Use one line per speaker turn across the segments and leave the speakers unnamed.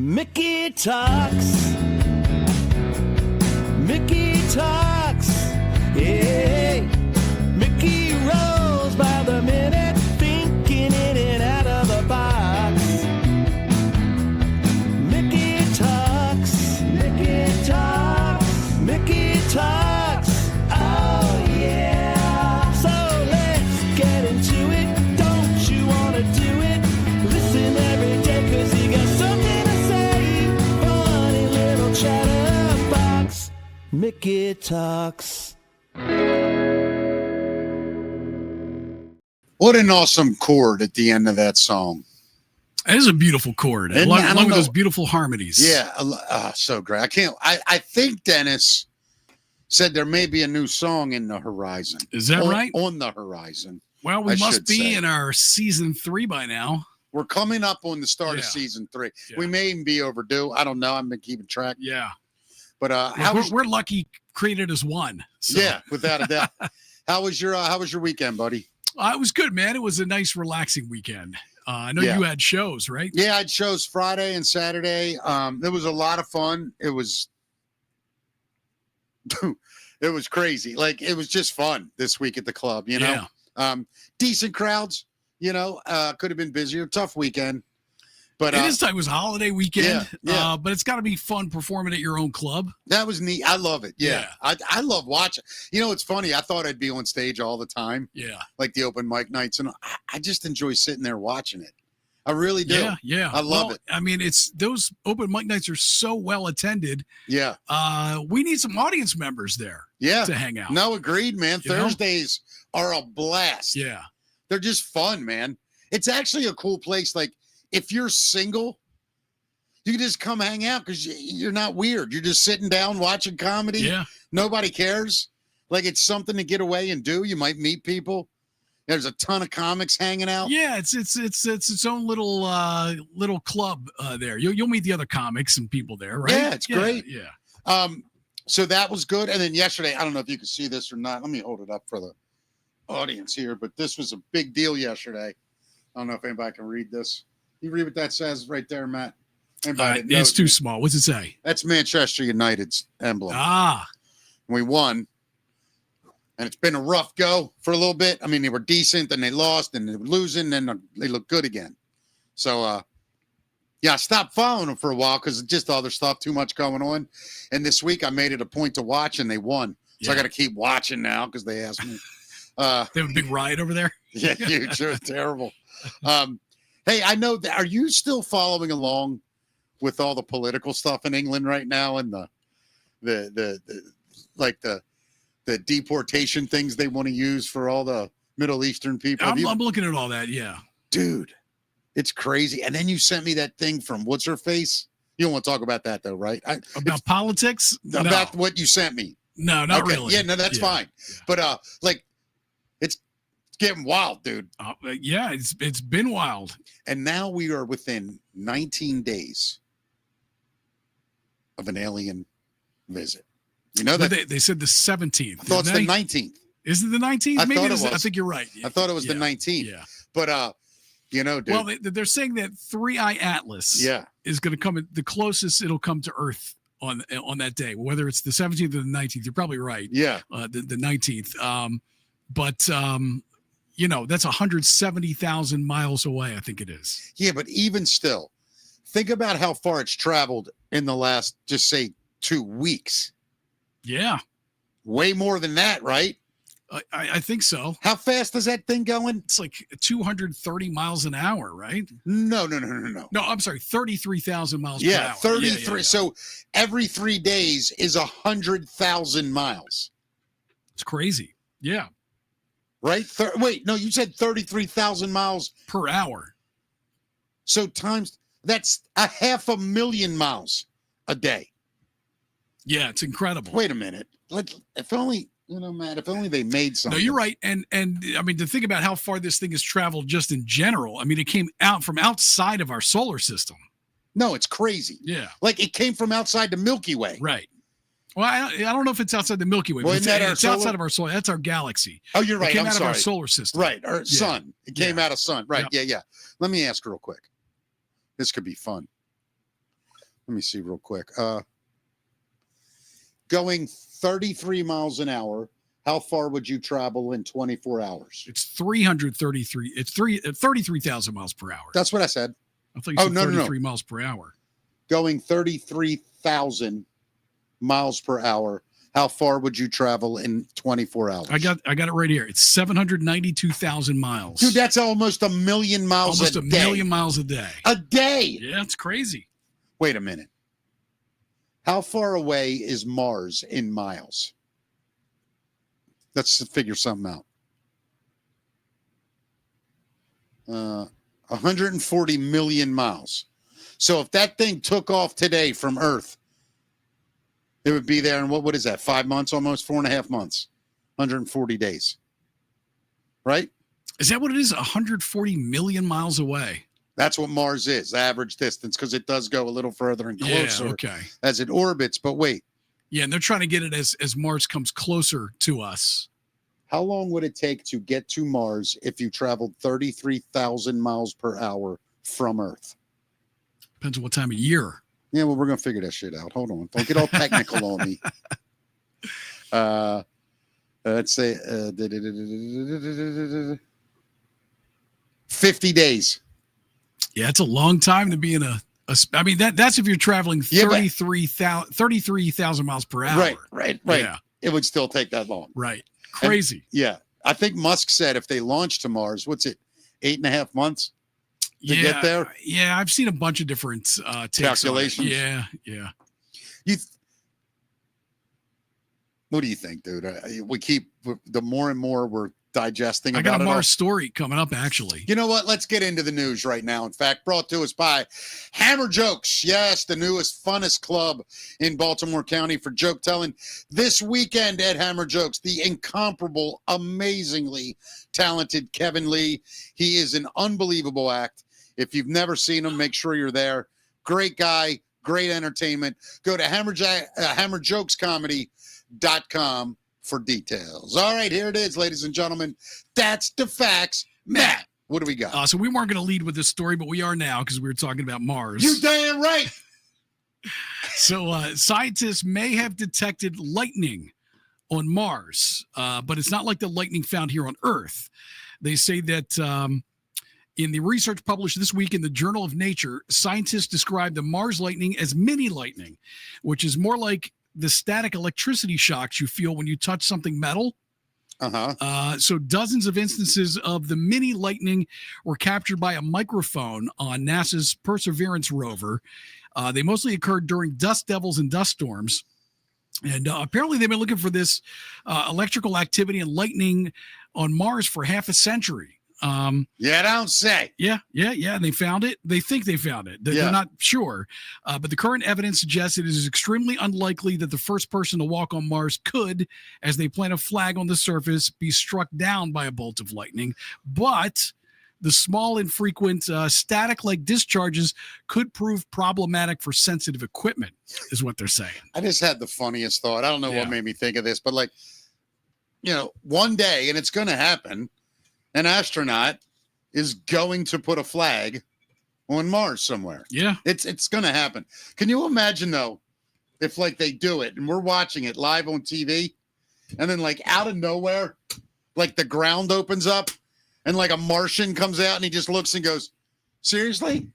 Mickey talks. Mickey talks. Hey, Mickey rolls by the minute, thinking in and out of the box. Mickey talks. Mickey talks. Mickey talks. Oh yeah. So let's get into it. Don't you wanna do it? Listen every day 'cause he got something to say. Funny little chatterbox. Mickey talks.
What an awesome chord at the end of that song.
It is a beautiful chord,
And
along with those beautiful harmonies.
Yeah, so great. I think Dennis said there may be a new song in the horizon.
Is that right?
On the horizon.
Well, we must
should
be
say.
in our season 3 by now.
We're coming up on the start of
Yeah.
season 3.
Yeah.
We may even be overdue. I don't know. I've been keeping track.
Yeah.
But
We're lucky created as one. So.
Yeah, without a doubt. How was your weekend, buddy?
It was good, man. It was a nice, relaxing weekend. I know
Yeah.
you had shows, right?
Yeah, I had shows Friday and Saturday. It was a lot of fun. It was it was crazy. Like, it was just fun this week at the club, you know?
Yeah.
Decent crowds, you know, could have been busier. Tough weekend. But
It was a holiday weekend,
yeah.
but it's got to be fun performing at your own club.
that was neat. I love it. Yeah.
Yeah.
I love watching. You know, it's funny. I thought I'd be on stage all the time,
Yeah.
like the open mic nights. And I just enjoy sitting there watching it. I really do.
Yeah.
I love it.
I mean, those open mic nights are so well attended.
Yeah.
We need some audience members there
Yeah.
to hang out.
No, agreed, man.
You know?
Thursdays are a blast.
Yeah.
They're just fun, man. It's actually a cool place. Like, if you're single, you can just come hang out because you're not weird. You're just sitting down watching comedy.
Yeah.
Nobody cares. Like, it's something to get away and do. You might meet people. There's a ton of comics hanging out.
Yeah, it's its own little club there. You'll meet the other comics and people there, right?
Yeah, it's great.
Yeah.
So that was good. And then yesterday, I don't know if you can see this or not. Let me hold it up for the audience here. But this was a big deal yesterday. I don't know if anybody can read this. You read what that says right there, Matt?
It's too small. What's it say?
That's Manchester United's emblem.
Ah,
We won. And it's been a rough go for a little bit. I mean, they were decent, then they lost, and they were losing, then they look good again. So, yeah, I stopped following them for a while because just other stuff, too much going on. And this week I made it a point to watch, and they won. So I got to keep watching now because they asked me.
They have a big riot over there.
Yeah, huge. It was terrible. Hey, I know that. Are you still following along with all the political stuff in England right now and the deportation things they want to use for all the Middle Eastern people?
I'm looking at all that. Yeah,
dude, it's crazy. And then you sent me that thing from what's her face. You don't want to talk about that though, right?
About politics?
About what you sent me.
No, not really.
Yeah, no, that's fine. Yeah. But like, it's getting wild, dude.
Yeah, it's been wild.
And now we are within 19 days of an alien visit. You know that
they said the 17th.
I thought it's the 19th.
Is it the 19th?
I
Maybe
thought it was.
I think you're right.
I thought it was the 19th.
Yeah.
But you know, dude.
Well, they're saying that 3-Eye Atlas is going to come the closest it'll come to Earth on that day, whether it's the 17th or the 19th. You're probably right.
Yeah.
The 19th. But you know, that's 170,000 miles away, I think it is.
Yeah, but even still, think about how far it's traveled in the last, just say, 2 weeks.
Yeah.
Way more than that, right?
I think so.
How fast is that thing going?
It's like 230 miles an hour, right?
No.
No, I'm sorry, 33,000 miles per hour.
Yeah, 33.
Yeah.
So every 3 days is 100,000 miles.
It's crazy. Yeah.
Right? Wait, no, you said 33,000 miles
per hour.
So that's 500,000 miles a day.
Yeah, it's incredible.
Wait a minute. If only, Matt, if only they made something.
No, you're right. And I mean, to think about how far this thing has traveled just in general, I mean, it came out from outside of our solar system.
No, it's crazy.
Yeah.
Like it came from outside the Milky Way.
Right. Well, I don't know if it's outside the Milky Way, but it's outside of our solar. That's our galaxy.
Oh, you're right.
It came
I'm
out
sorry.
of our solar system.
Right. Our sun. It came out of sun. Right.
Yep.
Yeah. Let me ask real quick. This could be fun. Let me see real quick. Going 33 miles an hour, how far would you travel in 24 hours?
It's 333. It's 33,000 miles per hour.
That's what I said.
I thought you said 33 miles per hour.
Going 33,000 miles per hour, how far would you travel in 24 hours?
I got it right here. It's 792,000 miles.
Dude, that's almost a million miles a day.
Almost a million miles a day.
A day.
Yeah, it's crazy.
Wait a minute. How far away is Mars in miles? Let's figure something out. 140 million miles. So if that thing took off today from Earth, it would be there in what is that? 5 months, almost 4.5 months, 140 days. Right?
Is that what it is? 140 million miles away.
That's what Mars is, the average distance, because it does go a little further and closer as it orbits. But wait.
Yeah, and they're trying to get it as Mars comes closer to us.
How long would it take to get to Mars if you traveled 33,000 miles per hour from Earth?
Depends on what time of year.
Yeah, well, we're going to figure that shit out. Hold on. Don't get all technical on me. Let's say 50 days.
Yeah, it's a long time to be in I mean, that's if you're traveling 33,000 miles per hour.
Right.
Yeah.
It would still take that long.
Right. Crazy.
And, I think Musk said if they launch to Mars, what's it, 8.5 months to get there?
Yeah, I've seen a bunch of different
calculations.
Yeah.
What do you think, dude? The more and more we're digesting.
I got a Mars story coming up, actually.
You know what? Let's get into the news right now. In fact, brought to us by HammerJokes. Yes, the newest, funnest club in Baltimore County for joke telling. This weekend at HammerJokes, the incomparable, amazingly talented Kevin Lee. He is an unbelievable act. If you've never seen him, make sure you're there. Great guy, great entertainment. Go to HammerJokesComedy.com for details. All right, here it is, ladies and gentlemen. That's the facts. Matt, what do we got?
So we weren't going to lead with this story, but we are now because we were talking about Mars.
You damn right.
So scientists may have detected lightning on Mars, but it's not like the lightning found here on Earth. They say that in the research published this week in the Journal of Nature, scientists describe the Mars lightning as mini lightning, which is more like the static electricity shocks you feel when you touch something metal. So dozens of instances of the mini lightning were captured by a microphone on NASA's Perseverance rover. They mostly occurred during dust devils and dust storms. And apparently they've been looking for this electrical activity and lightning on Mars for half a century.
Don't say.
Yeah. And they found it. They think they found it. They're not sure. But the current evidence suggests it is extremely unlikely that the first person to walk on Mars could, as they plant a flag on the surface, be struck down by a bolt of lightning. But the small and frequent static-like discharges could prove problematic for sensitive equipment, is what they're saying.
I just had the funniest thought. I don't know what made me think of this, but one day, and it's going to happen, an astronaut is going to put a flag on Mars somewhere.
Yeah.
It's going to happen. Can you imagine, though, if, they do it, and we're watching it live on TV, and then, out of nowhere, the ground opens up, and, a Martian comes out, and he just looks and goes, seriously?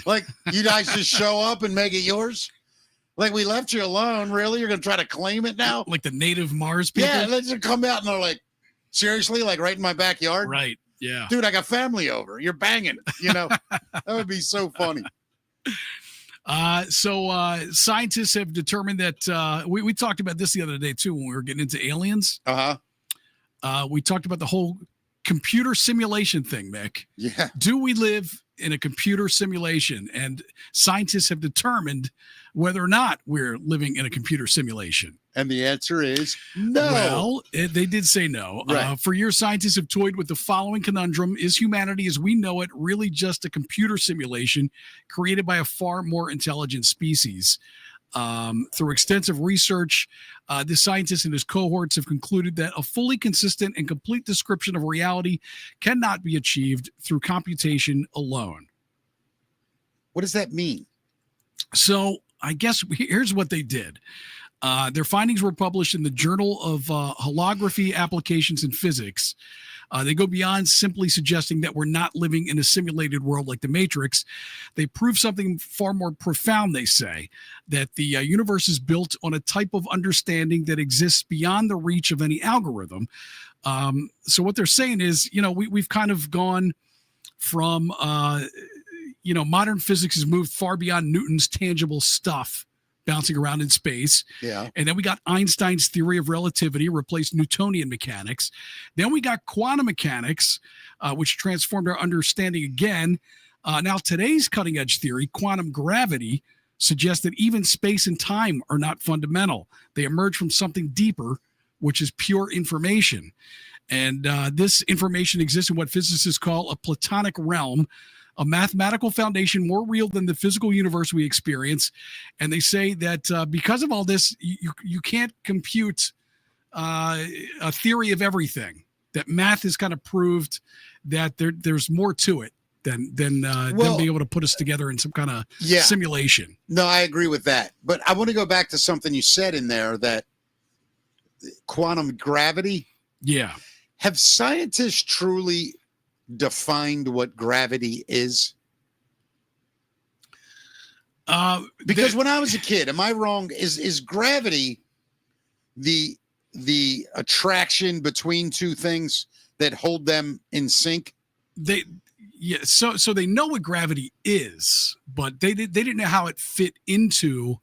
You guys just show up and make it yours? We left you alone, really? You're going to try to claim it now?
Like the native Mars people?
Yeah, let's just come out, and they're like, seriously? Right in my backyard?
Right. Yeah.
Dude, I got family over. You're banging. That would be so funny.
So scientists have determined that we talked about this the other day, too, when we were getting into aliens. We talked about the whole computer simulation thing, Mick.
Yeah.
Do we live in a computer simulation? And scientists have determined whether or not we're living in a computer simulation.
And the answer is no.
Well, they did say no.
Right.
For years, scientists have toyed with the following conundrum. Is humanity as we know it really just a computer simulation created by a far more intelligent species? Through extensive research, this scientist and his cohorts have concluded that a fully consistent and complete description of reality cannot be achieved through computation alone.
What does that mean?
So I guess here's what they did. Their findings were published in the Journal of Holography Applications in Physics. They go beyond simply suggesting that we're not living in a simulated world like the Matrix. They prove something far more profound, they say, that the universe is built on a type of understanding that exists beyond the reach of any algorithm. So what they're saying is, we've kind of gone from, modern physics has moved far beyond Newton's tangible stuff bouncing around in space.
Yeah.
And then we got Einstein's theory of relativity replaced Newtonian mechanics. Then we got quantum mechanics, which transformed our understanding again. Now today's cutting edge theory, quantum gravity, suggests that even space and time are not fundamental. They emerge from something deeper, which is pure information. And this information exists in what physicists call a Platonic realm, a mathematical foundation more real than the physical universe we experience. And they say that because of all this, you can't compute a theory of everything. That math has kind of proved that there's more to it than being able to put us together in some kind of simulation.
No, I agree with that. But I want to go back to something you said in there, that quantum gravity.
Yeah.
Have scientists truly defined what gravity is? Because when I was a kid, am I wrong? Is gravity the attraction between two things that hold them in sync?
So they know what gravity is, but they didn't know how it fit into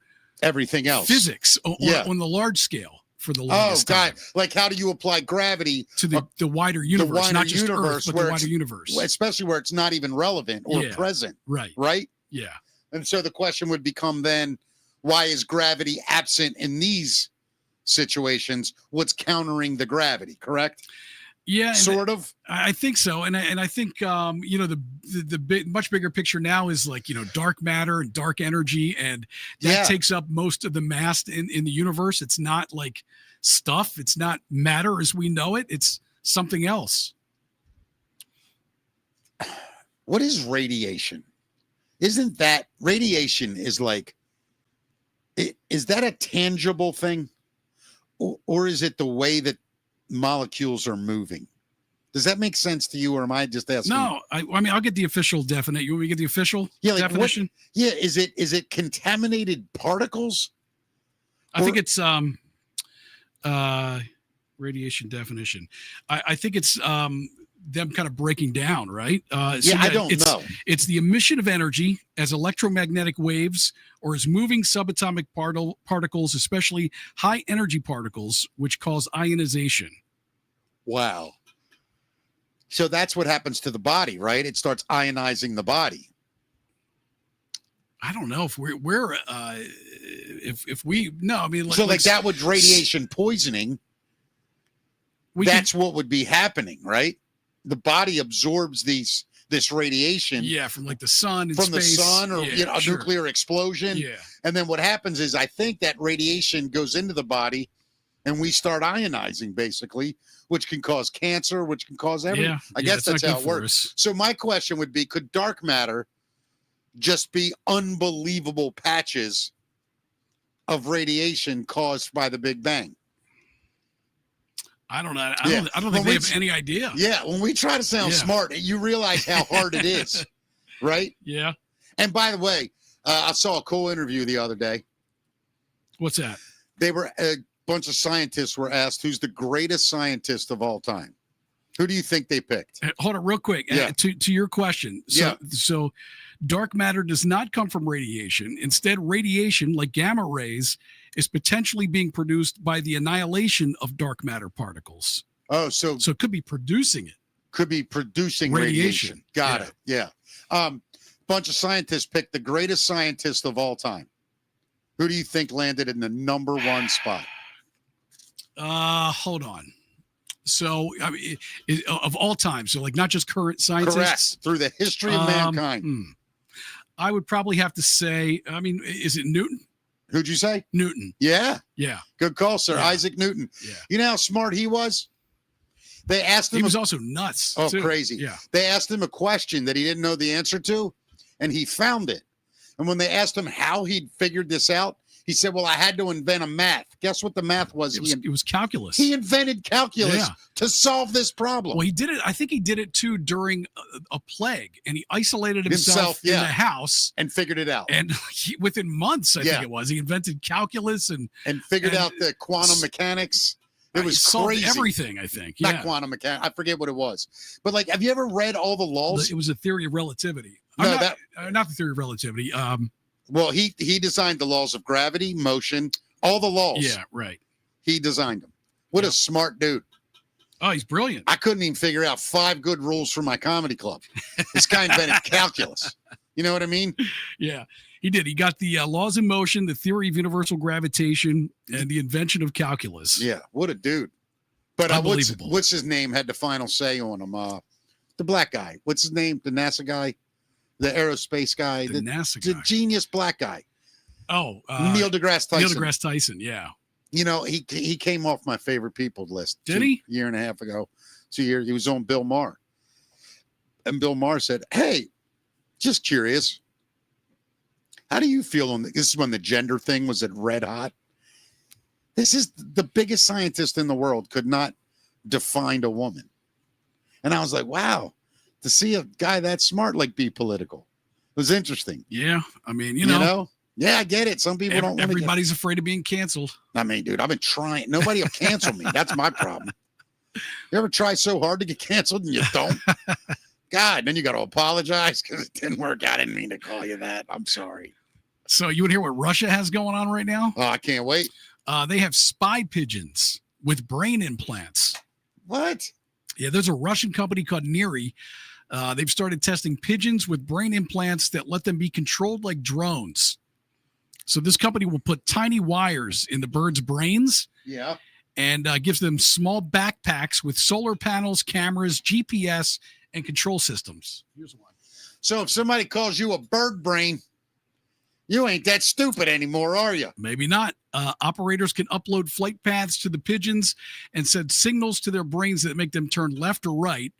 everything else,
physics on the large scale. For the longest time.
Like how do you apply gravity
to the wider universe, not just Earth, but the wider universe,
especially where it's not even relevant or present, right?
Yeah.
And so the question would become then, why is gravity absent in these situations? What's countering the gravity? Correct?
Yeah,
sort of.
I think so, and I think the much bigger picture now is like dark matter and dark energy, and that takes up most of the mass in the universe. It's not like stuff. It's not matter as we know it. It's something else.
What is radiation? Isn't that radiation is like? Is that a tangible thing, or is it the way that molecules are moving? Does that make sense to you, or am I just asking?
No, I mean, I'll get the official definition. You want me to get the official definition?
Is it contaminated particles?
I think it's radiation definition. I think it's them kind of breaking down, right?
I don't know.
It's the emission of energy as electromagnetic waves or as moving subatomic particles, especially high energy particles, which cause ionization.
Wow. So that's what happens to the body, right? It starts ionizing the body.
I don't know if we're if we no, I mean,
so like that would radiation poisoning. That's what would be happening, right? The body absorbs this radiation.
Yeah, from like the sun,
the sun, or a nuclear explosion.
Yeah,
and then what happens is, I think that radiation goes into the body, and we start ionizing, basically, which can cause cancer, which can cause everything.
Yeah,
I guess that's how it works. So my question would be: could dark matter just be unbelievable patches of radiation caused by the Big Bang?
I don't know. I don't think they have any idea.
Yeah, when we try to sound smart, you realize how hard it is, right?
Yeah.
And by the way, I saw a cool interview the other day.
What's that?
They were a bunch of scientists were asked who's the greatest scientist of all time. Who do you think they picked?
Hold on, real quick. To your question. So dark matter does not come from radiation. Instead, radiation, like gamma rays, is potentially being produced by the annihilation of dark matter particles.
Oh, so
it could be producing it.
Could be producing radiation. Got it. Yeah. Bunch of scientists picked the greatest scientist of all time. Who do you think landed in the number one spot?
Hold on. So, I mean, of all time, so like not just current scientists.
Correct. Through the history of mankind.
I would probably have to say, I mean, is it Newton?
Who'd you say?
Newton.
Yeah.
Yeah.
Good call, sir.
Yeah.
Isaac Newton.
Yeah.
You know how smart he was? They asked him.
He was also nuts.
Oh,
too.
crazy.
Yeah.
They asked him a question that he didn't know the answer to, and he found it. And when they asked him how he'd figured this out, he said, well, I had to invent a math. Guess what the math was?
It was calculus.
He invented calculus to solve this problem.
Well, he did it. I think he did it too during a plague, and he isolated himself in the house
and figured it out.
And within months, I think it was, he invented calculus and
figured out the quantum mechanics. It was crazy.
Everything, I think.
Not quantum mechanics. I forget what it was. But like, have you ever read all the laws?
It was a theory of relativity.
No,
not the theory of relativity.
Well, he designed the laws of gravity, motion, all the laws.
Yeah, right.
He designed them. What a smart dude.
Oh, he's brilliant.
I couldn't even figure out 5 good rules for my comedy club. This guy invented calculus. You know what I mean?
Yeah, he did. He got the laws of motion, the theory of universal gravitation, and the invention of calculus.
Yeah, what a dude. But
Unbelievable.
what's his name had the final say on him? The black guy. What's his name? The NASA guy? The aerospace guy?
The NASA guy.
The genius black guy.
Oh.
Neil deGrasse Tyson.
Neil deGrasse Tyson, yeah.
You know, he came off my favorite people list.
Did he?
A year and a half ago. 2 years. He was on Bill Maher. And Bill Maher said, hey, just curious. How do you feel on this? Is when the gender thing was at red hot. This is the biggest scientist in the world could not define a woman. And I was like, wow, to see a guy that smart like be political. It was interesting.
Yeah. I mean, you know.
Yeah, I get it. Some people don't want to.
Everybody's afraid of being canceled.
I mean, dude, I've been trying. Nobody will cancel me. That's my problem. You ever try so hard to get canceled and you don't? God, then you got to apologize because it didn't work. I didn't mean to call you that. I'm sorry.
So you would hear what Russia has going on right now?
Oh, I can't wait.
They have spy pigeons with brain implants.
What?
Yeah, there's a Russian company called Neri. They've started testing pigeons with brain implants that let them be controlled like drones. So this company will put tiny wires in the birds' brains.
Yeah.
And gives them small backpacks with solar panels, cameras, GPS, and control systems. Here's one.
So if somebody calls you a bird brain, you ain't that stupid anymore, are you?
Maybe not. Operators can upload flight paths to the pigeons and send signals to their brains that make them turn left or right.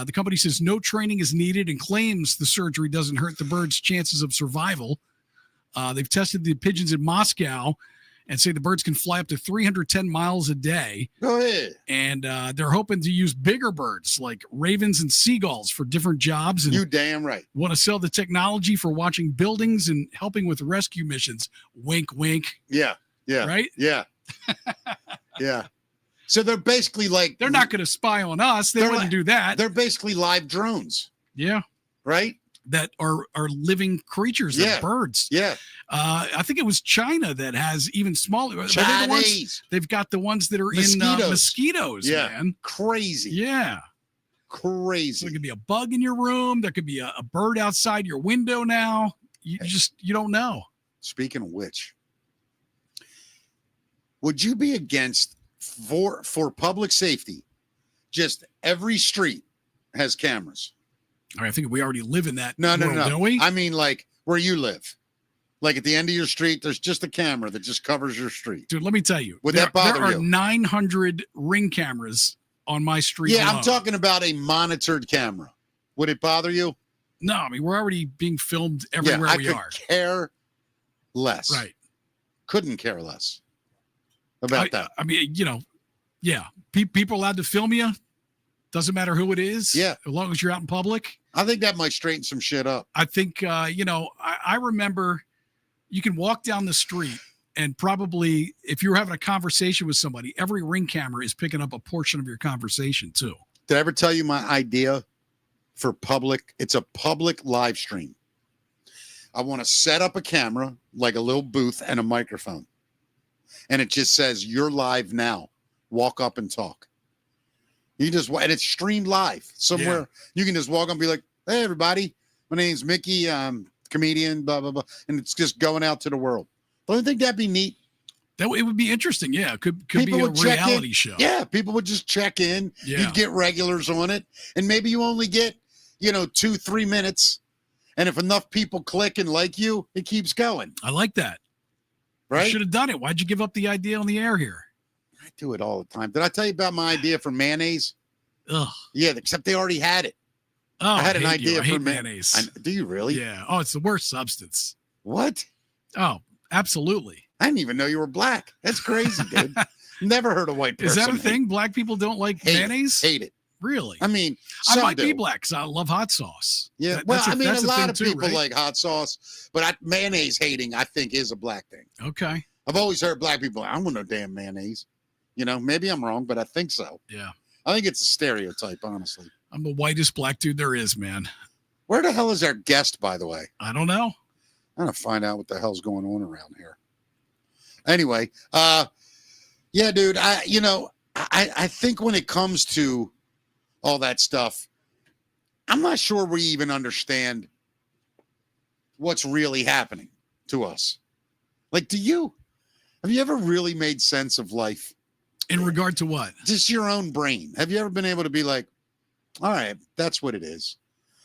The company says no training is needed and claims the surgery doesn't hurt the birds' chances of survival. They've tested the pigeons in Moscow and say the birds can fly up to 310 miles a day.
Go ahead.
And they're hoping to use bigger birds like ravens and seagulls for different jobs. And
you damn right.
Want to sell the technology for watching buildings and helping with rescue missions. Wink, wink.
Yeah. Yeah.
Right?
Yeah. Yeah. So they're basically like.
They're not going to spy on us. They wouldn't do that.
They're basically live drones.
Yeah.
Right?
That are living creatures, like birds.
Yeah.
I think it was China that has even smaller.
Chinese.
They've got the ones that are
mosquitoes.
in mosquitoes, man.
Crazy.
Yeah.
Crazy.
So there could be a bug in your room. There could be a bird outside your window now. You don't know.
Speaking of which, would you be against for public safety, just every street has cameras?
I think we already live in that
world,
don't we?
I mean, like where you live. Like at the end of your street, there's just a camera that just covers your street.
Dude, let me tell you.
Would that bother you?
There are 900 Ring cameras on my street.
Yeah,
alone.
I'm talking about a monitored camera. Would it bother you?
No, I mean, we're already being filmed everywhere we are.
Care less.
Right.
Couldn't care less about that.
I mean, yeah. People allowed to film you. Doesn't matter who it is.
Yeah.
As long as you're out in public.
I think that might straighten some shit up.
I think, I remember you can walk down the street and probably if you're having a conversation with somebody, every Ring camera is picking up a portion of your conversation too.
Did I ever tell you my idea for public? It's a public live stream. I want to set up a camera, like a little booth and a microphone. And it just says, you're live now. Walk up and talk. You just, and it's streamed live somewhere. Yeah. You can just walk up and be like, hey, everybody, my name's Mickey. I'm a comedian, blah, blah, blah. And it's just going out to the world. Don't you think that'd be neat?
It would be interesting. Yeah. It could be a reality show.
Yeah. People would just check in. Yeah. You'd get regulars on it. And maybe you only get, 2-3 minutes. And if enough people click and like you, it keeps going.
I like that.
Right?
You should have done it. Why'd you give up the idea on the air here?
I do it all the time. Did I tell you about my idea for mayonnaise?
Ugh.
Yeah, except they already had it.
Oh,
I had an idea
for
hate
mayonnaise.
Do you really?
Yeah. Oh, it's the worst substance.
What?
Oh, absolutely.
I didn't even know you were black. That's crazy, dude. Never heard a white person.
Is that a thing? Black people don't like mayonnaise?
Hate it.
Really?
I mean,
I might be black because I love hot sauce.
Yeah. A lot of people like hot sauce, but mayonnaise hating, I think, is a black thing.
Okay.
I've always heard black people, I don't want no damn mayonnaise. Maybe I'm wrong, but I think so.
Yeah.
I think it's a stereotype, honestly.
I'm the whitest black dude there is, man.
Where the hell is our guest, by the way?
I don't know.
I'm going to find out what the hell's going on around here. Anyway, yeah, dude, I think when it comes to all that stuff, I'm not sure we even understand what's really happening to us. Like, have you ever really made sense of life?
In regard to what?
Just your own brain. Have you ever been able to be like, all right, that's what it is?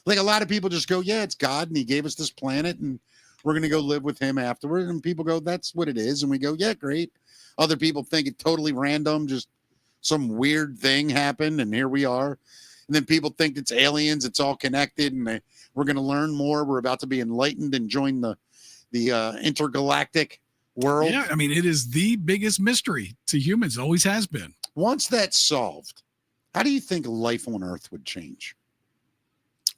Like, a lot of people just go, yeah, it's God, and he gave us this planet, and we're going to go live with him afterward. And people go, that's what it is. And we go, yeah, great. Other people think it's totally random, just some weird thing happened, and here we are. And then people think it's aliens, it's all connected, and we're going to learn more. We're about to be enlightened and join the intergalactic world.
Yeah, I mean, it is the biggest mystery to humans. Always has been.
Once that's solved, how do you think life on Earth would change?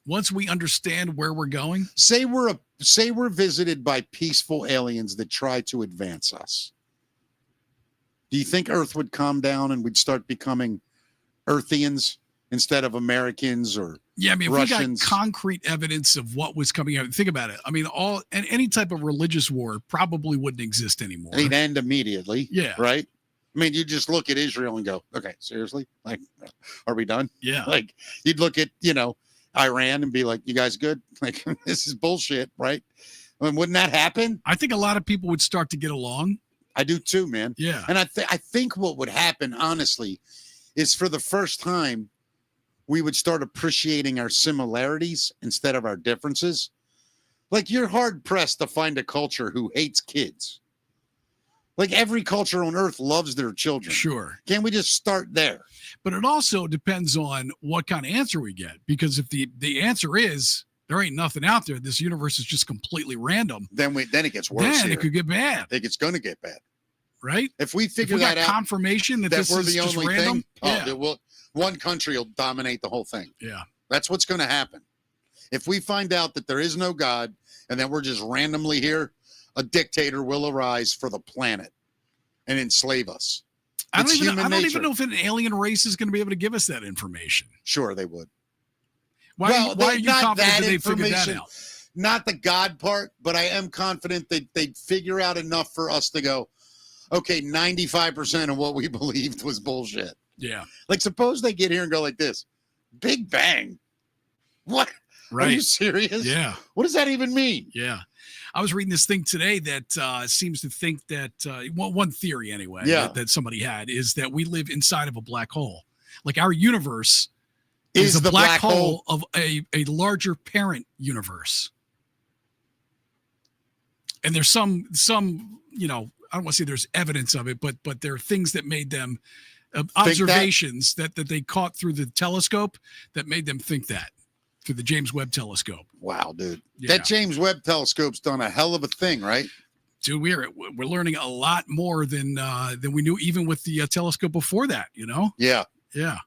Once we understand where we're going?
Say we're visited by peaceful aliens that try to advance us. Do you think Earth would calm down and we'd start becoming Earthians instead of Americans or
Yeah, I mean,
Russians?
If we got concrete evidence of what was coming out, think about it. I mean, any type of religious war probably wouldn't exist anymore.
It'd end immediately.
Yeah.
Right? I mean, you just look at Israel and go, okay, seriously? Like, are we done?
Yeah.
Like, you'd look at, Iran and be like, you guys good? Like, this is bullshit, right? I mean, wouldn't that happen?
I think a lot of people would start to get along.
I do too, man.
Yeah.
And I think what would happen, honestly, is for the first time, we would start appreciating our similarities instead of our differences. Like, you're hard pressed to find a culture who hates kids. Like, every culture on Earth loves their children.
Sure.
Can't we just start there?
But it also depends on what kind of answer we get. Because if the answer is there ain't nothing out there, this universe is just completely random,
then it gets worse.
Then
here.
it could get bad.
I think it's going to get bad.
Right?
If we figure
got
that out,
confirmation that this
we're
is
the
just
only
random,
thing, one country will dominate the whole thing.
Yeah.
That's what's going to happen. If we find out that there is no God and that we're just randomly here, a dictator will arise for the planet and enslave us.
I don't even know if an alien race is going to be able to give us that information.
Sure, they would.
Why are you confident that they figured that out?
Not the God part, but I am confident that they'd figure out enough for us to go, okay, 95% of what we believed was bullshit.
Yeah.
Like, suppose they get here and go like this, Big Bang. What?
Right.
Are you serious?
Yeah.
What does that even mean?
Yeah. I was reading this thing today that seems to think that one theory anyway that somebody had is that we live inside of a black hole. Like, our universe is a black hole of a larger parent universe. And there's some, I don't want to say there's evidence of it, but there are things that made them observations that they caught through the telescope that made them think that through the James Webb telescope.
Wow, dude.
Yeah.
That James Webb telescope's done a hell of a thing, right?
Dude, we're learning a lot more than we knew even with the telescope before that,
Yeah.
Yeah.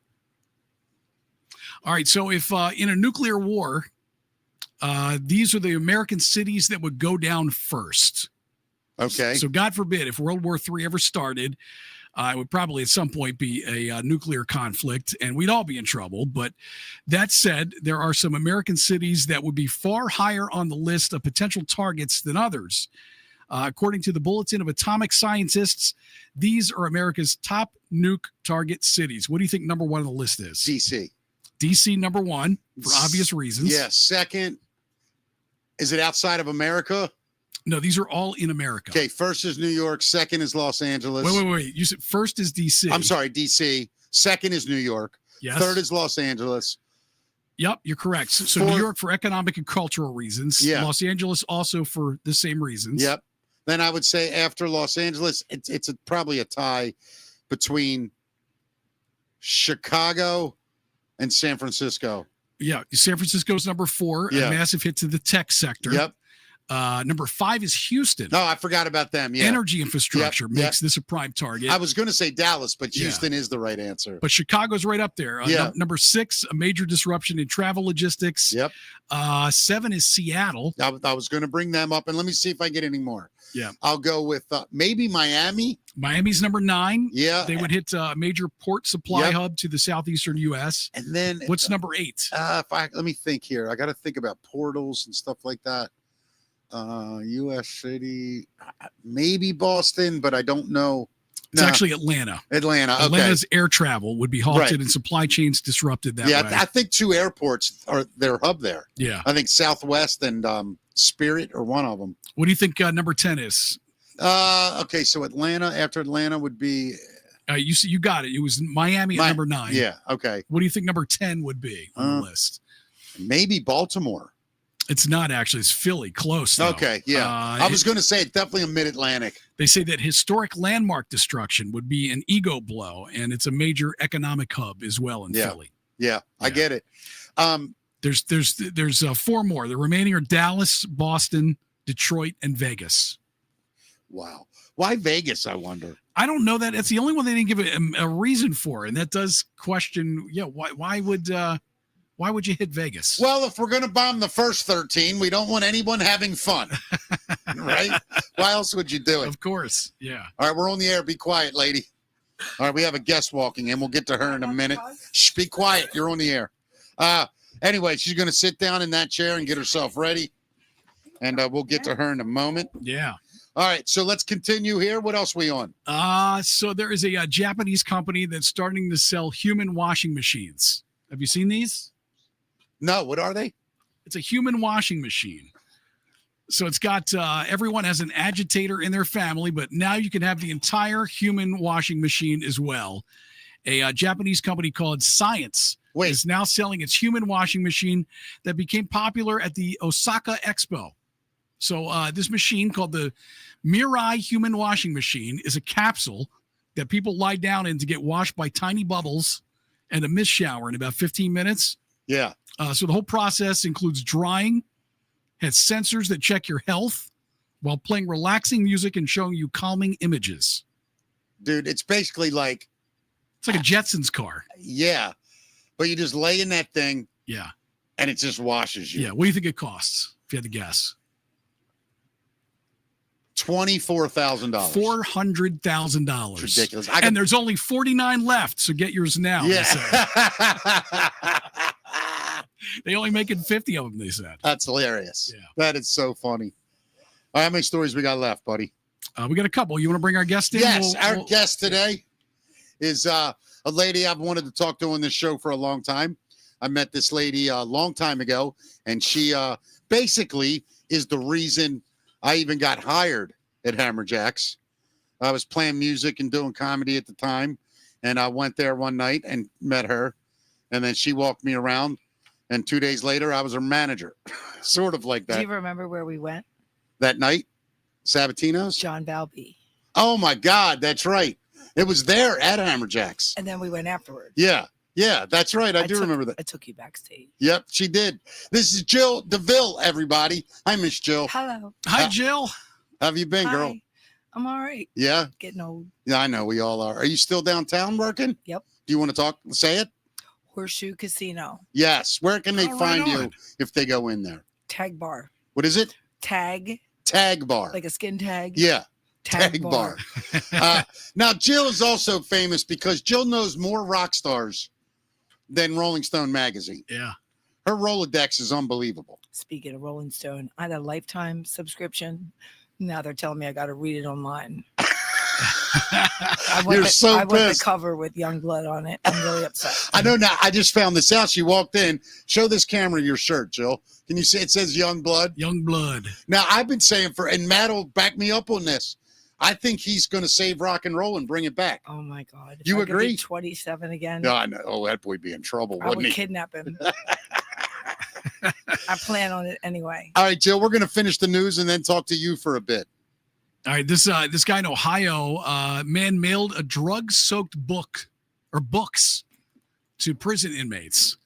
All right. So if in a nuclear war, these are the American cities that would go down first.
Okay.
So God forbid, if World War III ever started, it would probably at some point be a nuclear conflict and we'd all be in trouble. But that said, there are some American cities that would be far higher on the list of potential targets than others. According to the Bulletin of Atomic Scientists, these are America's top nuke target cities. What do you think number one on the list is?
DC.
DC number one for obvious reasons.
Yeah. Second, is it outside of America?
No, these are all in America.
Okay, first is New York. Second is Los Angeles.
Wait. You said first is DC.
I'm sorry, DC. Second is New York.
Yes.
Third is Los Angeles.
Yep, you're correct. So New York for economic and cultural reasons.
Yeah.
Los Angeles also for the same reasons.
Yep. Then I would say after Los Angeles, it's probably a tie between Chicago and San Francisco.
Yeah, San Francisco's number 4,
Yeah.
a massive hit to the tech sector.
Yep.
Number 5 is Houston.
No, I forgot about them. Yeah.
Energy infrastructure
Yep,
makes this a prime target.
I was going to say Dallas, but Houston is the right answer.
But Chicago's right up there. Number 6, a major disruption in travel logistics.
Yep.
7 is Seattle.
I was going to bring them up, and let me see if I get any more.
Yeah.
I'll go with maybe Miami.
Miami's number 9.
Yeah.
They would hit a major port supply hub to the southeastern U.S.
And then
what's number 8?
Let me think here. I got to think about portals and stuff like that. U.S. City, maybe Boston, but I don't know.
It's actually Atlanta.
Atlanta. Okay.
Atlanta's air travel would be halted and supply chains disrupted that way.
I think 2 airports are their hub there.
Yeah.
I think Southwest and Spirit are one of them.
What do you think number 10 is?
Okay, so Atlanta. After Atlanta would be.
You got it. It was Miami at number 9.
Yeah. Okay.
What do you think number 10 would be on the list?
Maybe Baltimore.
It's not actually. It's Philly. Close, though.
Okay, yeah. I was going to say it's definitely a mid-Atlantic.
They say that historic landmark destruction would be an ego blow, and it's a major economic hub as well in Philly.
Yeah, I get it.
There's 4 more. The remaining are Dallas, Boston, Detroit, and Vegas.
Wow. Why Vegas, I wonder?
I don't know that. It's the only one they didn't give a reason for, and that does question, why would you hit Vegas?
Well, if we're going to bomb the first 13, we don't want anyone having fun, right? Why else would you do it?
Of course, yeah.
All right, we're on the air. Be quiet, lady. All right, we have a guest walking in. We'll get to her in a minute. Shh, be quiet. You're on the air. Anyway, she's going to sit down in that chair and get herself ready, and we'll get to her in a moment.
Yeah.
All right, so let's continue here. What else are we on?
So there is a Japanese company that's starting to sell human washing machines. Have you seen these?
No, what are they?
It's a human washing machine. So it's got everyone has an agitator in their family, but now you can have the entire human washing machine as well. A Japanese company called Science is now selling its human washing machine that became popular at the Osaka Expo. So this machine called the Mirai Human Washing Machine is a capsule that people lie down in to get washed by tiny bubbles and a mist shower in about 15 minutes.
Yeah.
So the whole process includes drying, has sensors that check your health while playing relaxing music and showing you calming images.
Dude, it's basically like...
It's like a Jetsons car.
Yeah. But you just lay in that thing.
Yeah.
And it just washes you.
Yeah. What do you think it costs, if you had to guess?
$24,000.
$400,000.
Ridiculous.
And there's only 49 left, so get yours now.
Yeah.
They only making 50 of them, they said.
That's hilarious.
Yeah.
That is so funny. All right, how many stories we got left, buddy?
We got a couple. You want to bring our guest in?
Yes, our guest today is a lady I've wanted to talk to on this show for a long time. I met this lady a long time ago, and she basically is the reason I even got hired at Hammerjacks. I was playing music and doing comedy at the time, and I went there one night and met her, and then she walked me around, and 2 days later, I was her manager, sort of like that.
Do you remember where we went?
That night? Sabatino's?
John Balby.
Oh, my God, that's right. It was there at Hammerjacks.
And then we went afterwards.
Yeah, that's right. I do remember that.
I took you backstage.
Yep, she did. This is Jill Deville, everybody. Hi, Miss Jill.
Hello.
Hi, Jill.
How have you been, girl?
Hi. I'm all right.
Yeah?
Getting old.
Yeah, I know. We all are. Are you still downtown working?
Yep.
Do you want to talk? Say it?
Horseshoe Casino.
Yes. Where can they
Oh, right
find you
on.
if they go in there?
Tag bar.
What is it?
Tag.
Tag bar.
Like a skin tag.
Yeah.
Tag bar.
Now, Jill is also famous because Jill knows more rock stars than Rolling Stone magazine.
Yeah.
Her Rolodex is unbelievable.
Speaking of Rolling Stone, I had a lifetime subscription. Now they're telling me I got to read it online. I
You're so
I want
pissed.
the cover with Youngblood on it. I'm really upset.
I know now. I just found this out. She walked in. Show this camera your shirt, Jill. Can you see? It says Young Blood.
Young blood.
Now, I've been saying and Matt will back me up on this. I think he's going to save rock and roll and bring it back.
Oh my God. If
You
I could be
agree?
27 again.
No, I know. Oh, that boy'd be in trouble,
I
wouldn't
would
he?
kidnap him. I plan on it anyway.
All right, Jill, we're going to finish the news and then talk to you for a bit.
All right, this guy in Ohio, man mailed a drug-soaked books to prison inmates.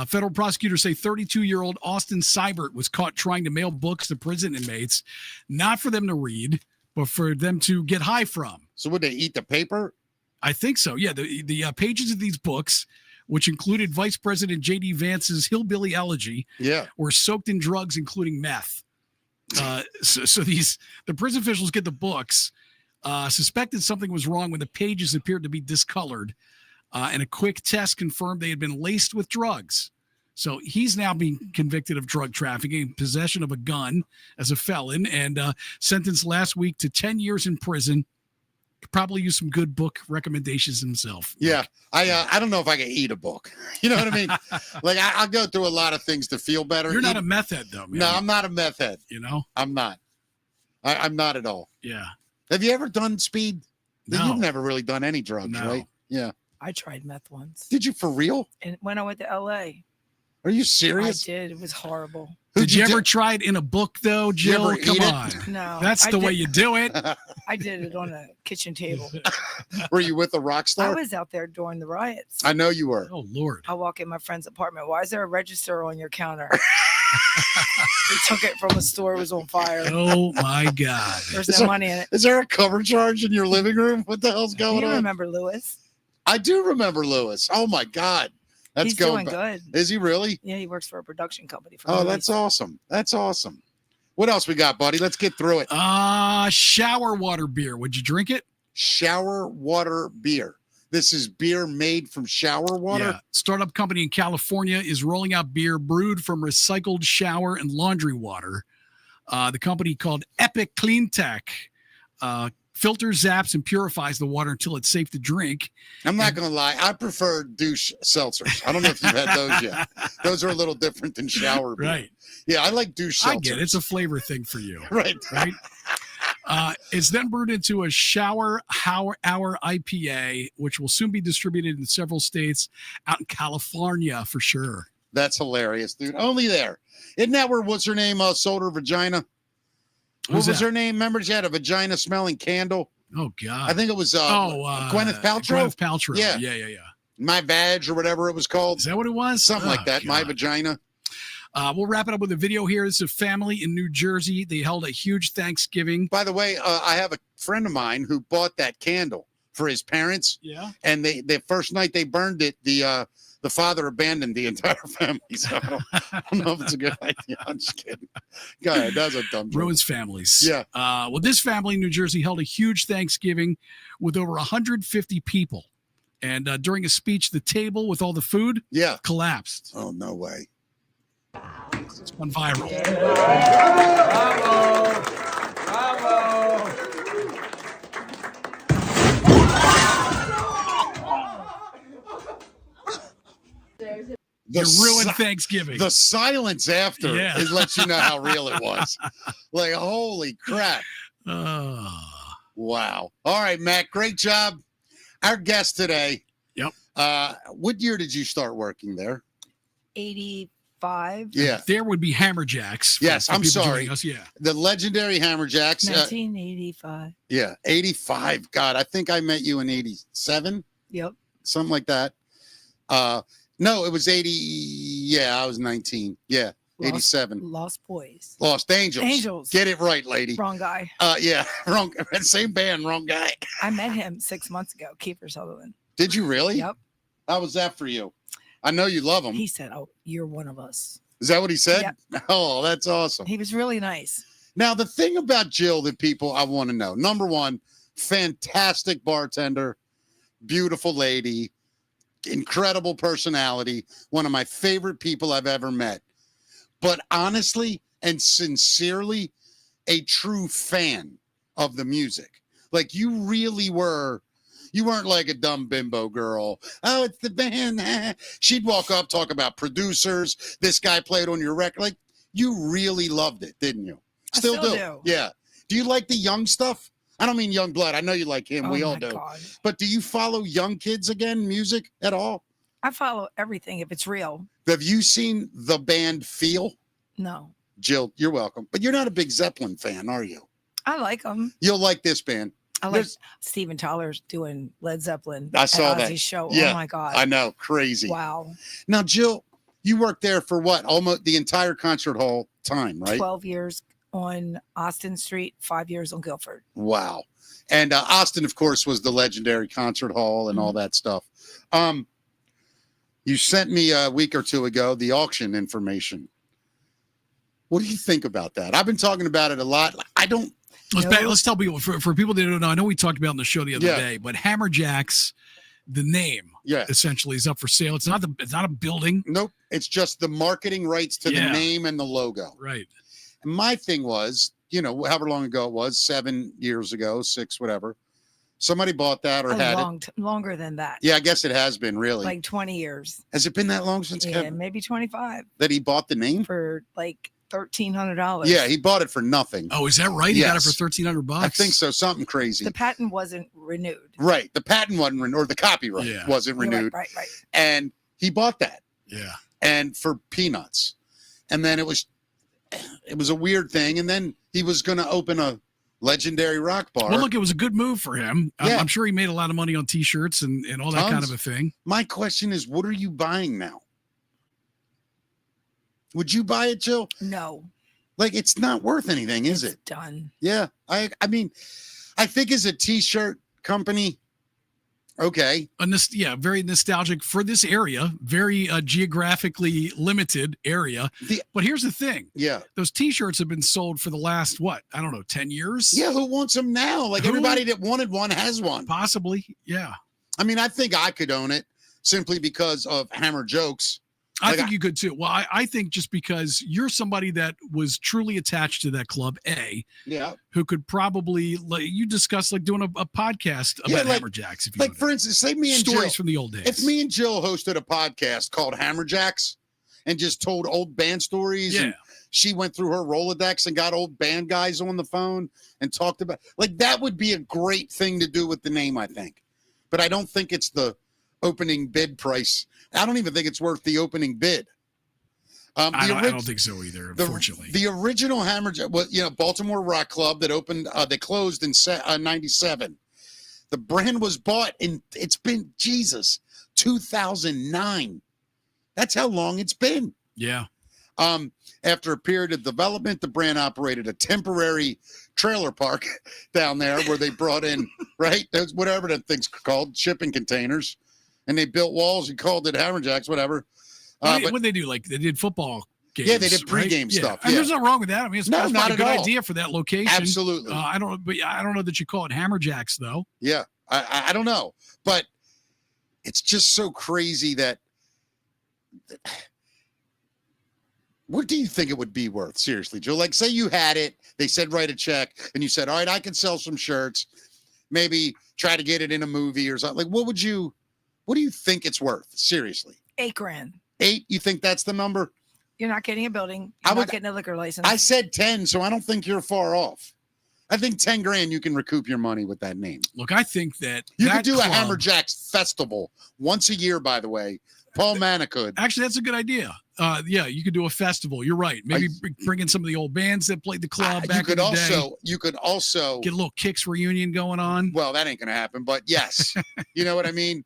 Federal prosecutors say 32-year-old Austin Seibert was caught trying to mail books to prison inmates, not for them to read, but for them to get high from.
So would they eat the paper?
I think so. Yeah, the pages of these books, which included Vice President J.D. Vance's Hillbilly Elegy, were soaked in drugs, including meth. So the prison officials get the books, suspected something was wrong when the pages appeared to be discolored, and a quick test confirmed they had been laced with drugs. So he's now being convicted of drug trafficking, possession of a gun as a felon, and sentenced last week to 10 years in prison. Could probably use some good book recommendations himself.
Yeah, I don't know if I can eat a book. You know what I mean? Like I'll go through a lot of things to feel better.
You're not a meth head, though, man.
No, I'm not a meth head.
You know,
I'm not. I'm not at all.
Yeah.
Have you ever done speed?
No.
You've never really done any drugs,
No.
right? Yeah.
I tried meth once.
Did you for real?
And when I went to LA,
Are you
I
serious?
did. It was horrible.
Did you ever try it in a book, though, Jill?
ever
Come
eat it?
on.
No.
That's
I
the way
did-
you do it.
I did it on a kitchen table.
Were you with a rock
I
star?
was out there during the riots.
I know you were.
Oh, Lord.
I walk in my friend's apartment. Why is there a register on your counter? They took it from a store. It was on fire.
Oh, my God.
There's
Is
no money in it.
Is there a cover charge in your living room? What the hell's going
You
on?
remember Lewis?
I do remember Lewis. Oh my God. That's
He's
going
doing
back.
good.
Is he really?
Yeah, he works for a production company. For
Oh,
movies.
that's awesome. That's awesome. What else we got, buddy? Let's get through it.
Shower water beer. Would you drink it?
Shower water beer. This is beer made from shower water.
Yeah. Startup company in California is rolling out beer brewed from recycled shower and laundry water. The company called Epic Clean Tech filters, zaps, and purifies the water until it's safe to drink.
I'm not going to lie. I prefer douche seltzers. I don't know if you've had those yet. Those are a little different than shower beer.
Right.
Yeah, I like douche seltzers.
I get it. It's a flavor thing for you.
Right.
Right. It's then brewed into a shower hour IPA, which will soon be distributed in several states out in California for sure.
That's hilarious, dude. Only there. Isn't that where, what's her name, sold her vagina?
Who's
What was
that?
her name? Remember she had a vagina smelling candle?
Oh, God.
I think it was Gwyneth Paltrow.
Gwyneth Paltrow.
Yeah.
Yeah.
My Vag or whatever it was called.
Is that what it was?
Something like
Oh,
that. My
God.
vagina.
We'll wrap it up with a video here. This is a family in New Jersey. They held a huge Thanksgiving.
By the way, I have a friend of mine who bought that candle for his parents.
Yeah.
And the first night they burned it, the father abandoned the entire family. So I don't know if it's a good idea. I'm just kidding. Go ahead. That's a dumb joke.
Ruins families.
Yeah.
Well, this family in New Jersey held a huge Thanksgiving with over 150 people. And during a speech, the table with all the food
Yeah.
collapsed.
Oh, no way.
It's gone viral. You ruined Thanksgiving.
The silence after
Yeah.
it lets you know how real it was. Like, holy crap. Wow. All right, Matt. Great job. Our guest today.
Yep.
What year did you start working there?
85.
Yeah.
There would be Hammerjacks.
Yes,
for
I'm
people
sorry.
joining us. Yeah.
The legendary Hammerjacks.
1985.
Yeah, 85. God, I think I met you in 87,
Yep.
something like that. No, it was 80. Yeah, I was 19. Yeah, 87.
Lost Boys.
Lost Angels.
Angels.
Get it right, lady.
Wrong guy.
Yeah, wrong. Same band, wrong guy.
I met him 6 months ago. Kiefer Sutherland.
Did you really?
Yep.
How was that for you? I know you love him.
He said, "Oh, you're one of us."
Is that what he said?
Yep.
Oh, that's awesome.
He was really nice.
Now, the thing about Jill that people I want to know, number one, fantastic bartender, beautiful lady, incredible personality, one of my favorite people I've ever met. But honestly and sincerely, a true fan of the music. Like you really were. You weren't like a dumb bimbo girl. Oh, it's the band. She'd walk up, talk about producers. This guy played on your record. Like you really loved it, didn't you?
I still do.
Yeah. Do you like the young stuff? I don't mean young blood. I know you like him.
Oh
We all
my
do.
God.
But do you follow young kids again, music at all?
I follow everything if it's real.
Have you seen the band Feel?
No,
Jill, you're welcome. But you're not a big Zeppelin fan, are you?
I like them.
You'll like this band.
I like
There's-
Steven Tyler's doing Led Zeppelin.
I saw
at
that.
Ozzy's show.
Yeah,
Oh my God.
I know. Crazy.
Wow.
Now, Jill, you worked there for what? Almost the entire concert hall time, right?
12 years on Austin Street, 5 years on Guilford.
Wow. And Austin, of course, was the legendary concert hall and all that stuff. You sent me a week or two ago the auction information. What do you think about that? I've been talking about it a lot. I don't.
Let's tell people, for people that don't know, I know we talked about it on the show the other day, but Hammerjacks, the name, essentially is up for sale. It's not a building.
Nope. It's just the marketing rights to the name and the logo.
Right.
And my thing was, however long ago it was, 7 years ago, 6, whatever. Somebody bought that or had it.
Longer than that.
Yeah, I guess it has been really.
Like 20 years.
Has it been that long since Kevin?
Maybe 25.
That he bought the name?
For like $1,300.
Yeah, he bought it for nothing.
Oh, is that right? He got it for $1,300.
I think so. Something crazy.
The patent wasn't renewed.
Right. The patent wasn't renewed, or the copyright wasn't renewed.
Right.
And he bought that.
Yeah.
And for peanuts. And then it was a weird thing. And then he was going to open a legendary rock bar.
Well, look, it was a good move for him. I'm sure he made a lot of money on T-shirts and all that kind of a thing.
My question is, what are you buying now? Would you buy it, Jill?
No.
Like, it's not worth anything, is it?
Done.
Yeah. I mean, I think as a T-shirt company, okay.
Very nostalgic for this area, very geographically limited area. But here's the thing.
Yeah.
Those T-shirts have been sold for the last, 10 years?
Yeah, who wants them now? Like, everybody that wanted one has one.
Possibly, yeah.
I mean, I think I could own it simply because of Hammer Jokes.
I think you could too. Well, I think just because you're somebody that was truly attached to that club, who could probably, you discuss doing a podcast about Hammerjacks. If you
for instance, say me and
stories
Jill,
from the old days.
If me and Jill hosted a podcast called Hammerjacks and just told old band stories, and she went through her Rolodex and got old band guys on the phone and talked about, that would be a great thing to do with the name, I think. But I don't think it's the opening bid price. I don't even think it's worth the opening bid.
I don't think so either, unfortunately.
The original Hammerjack was, Baltimore Rock Club that opened, they closed in 97. The brand was bought it's been, 2009. That's how long it's been.
Yeah.
After a period of development, the brand operated a temporary trailer park down there where they brought in, whatever that thing's called, shipping containers. And they built walls and called it Hammerjacks, whatever.
What they do? They did football games.
Yeah, they did pregame stuff.
And there's nothing wrong with that. I mean, it's
not
a good
all.
idea for that location.
Absolutely.
I don't know that you call it Hammerjacks though.
Yeah, I don't know, but it's just so crazy that. What do you think it would be worth? Seriously, Joe. Say you had it. They said write a check, and you said, all right, I can sell some shirts. Maybe try to get it in a movie or something. What do you think it's worth? Seriously.
$8,000.
8? You think that's the number?
You're not getting a building. You're not getting a liquor license.
I said 10, so I don't think you're far off. I think $10,000 you can recoup your money with that name.
Look, I think that
you could do a Hammerjacks festival once a year, by the way. Paul Manna could.
Actually, that's a good idea. You could do a festival. You're right. Maybe bring in some of the old bands that played the club back in the day.
You could also
get a little Kicks reunion going on.
Well, that ain't going to happen, but yes. You know what I mean?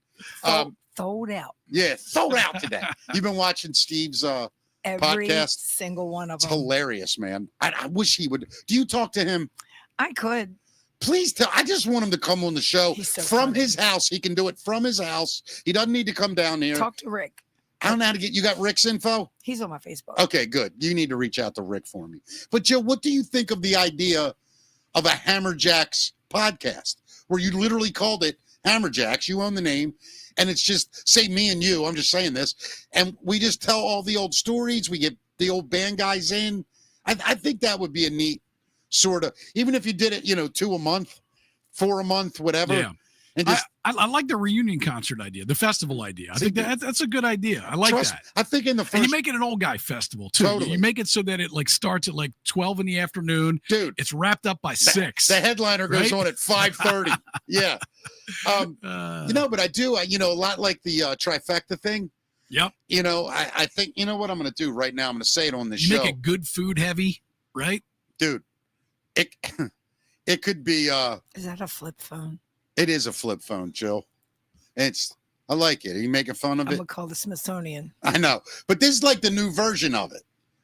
Sold out.
Yeah, sold out today. You've been watching Steve's
every
podcast?
Single one of them.
It's hilarious, man. I wish he would. Do you talk to him?
I could.
Please tell. I just want him to come on the show from his house. He can do it from his house. He doesn't need to come down here.
Talk to Rick.
I don't know how to get. You got Rick's info?
He's on my Facebook.
Okay, good. You need to reach out to Rick for me. But Jill, what do you think of the idea of a Hammerjacks podcast where you literally called it Hammerjacks? You own the name. And it's just, say me and you, I'm just saying this, and we just tell all the old stories. We get the old band guys in. I think that would be a neat sort of, even if you did it, 2 a month, 4 a month, whatever. Yeah. And just,
I like the reunion concert idea, the festival idea. I think that's a good idea. I like that.
I think in the first,
and you make it an old guy festival too. Totally. You make it so that it starts at 12 in the afternoon.
Dude,
it's wrapped up by 6.
The headliner goes on at 5:30. Yeah. But I do. A lot like the trifecta thing.
Yep.
I think what I'm going to do right now. I'm going to say it on the show.
Make it good food heavy, right?
Dude, it could be.
Is that a flip phone?
It is a flip phone, Jill. It's I like it. Are you making fun of
I'm
it?
gonna call the Smithsonian.
I know, but this is like the new version of it.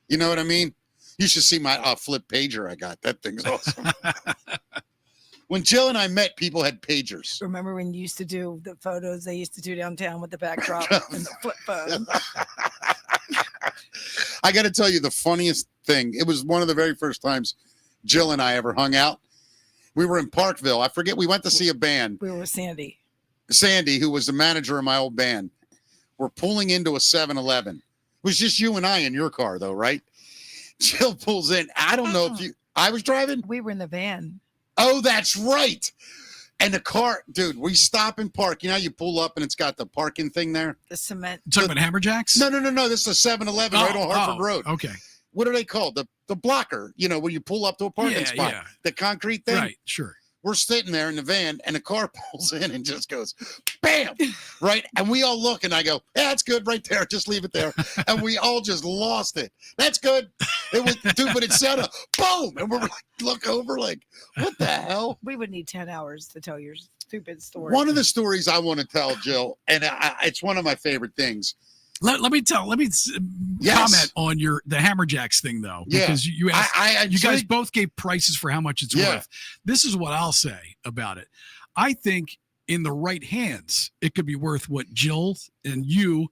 You know what I mean? You should see my flip pager I got. That thing's awesome. When Jill and I met, people had pagers.
Remember when you used to do the photos they used to do downtown with the backdrop and the flip phone?
I got to tell you the funniest thing. It was one of the very first times Jill and I ever hung out. We were in Parkville. I forget. We went to see a band.
We were with Sandy.
Sandy, who was the manager of my old band. We're pulling into a 7-Eleven. It was just you and I in your car, though, right? Jill pulls in. I don't know if I was driving.
We were in the van.
Oh, that's right. And the car, dude, we stop and park. You know how you pull up and it's got the parking thing there?
The cement.
You talking about Hammerjacks?
No. This is a 7-Eleven right on Hartford Road.
Okay.
What are they called? The blocker, you know, when you pull up to a parking spot.
Yeah.
The concrete thing.
Right, sure.
We're sitting there in the van and the car pulls in and just goes, bam, right? And we all look and I go, yeah, that's good right there. Just leave it there. And we all just lost it. That's good. It was, dude, but it said a boom. And we're like, look over like, what the hell?
We would need 10 hours to tell your stupid story.
One of the stories I want to tell, Jill, and it's one of my favorite things.
Let me comment on the Hammerjacks thing though, because you asked, you guys both gave prices for how much it's worth. This is what I'll say about it. I think in the right hands, it could be worth what Jill and you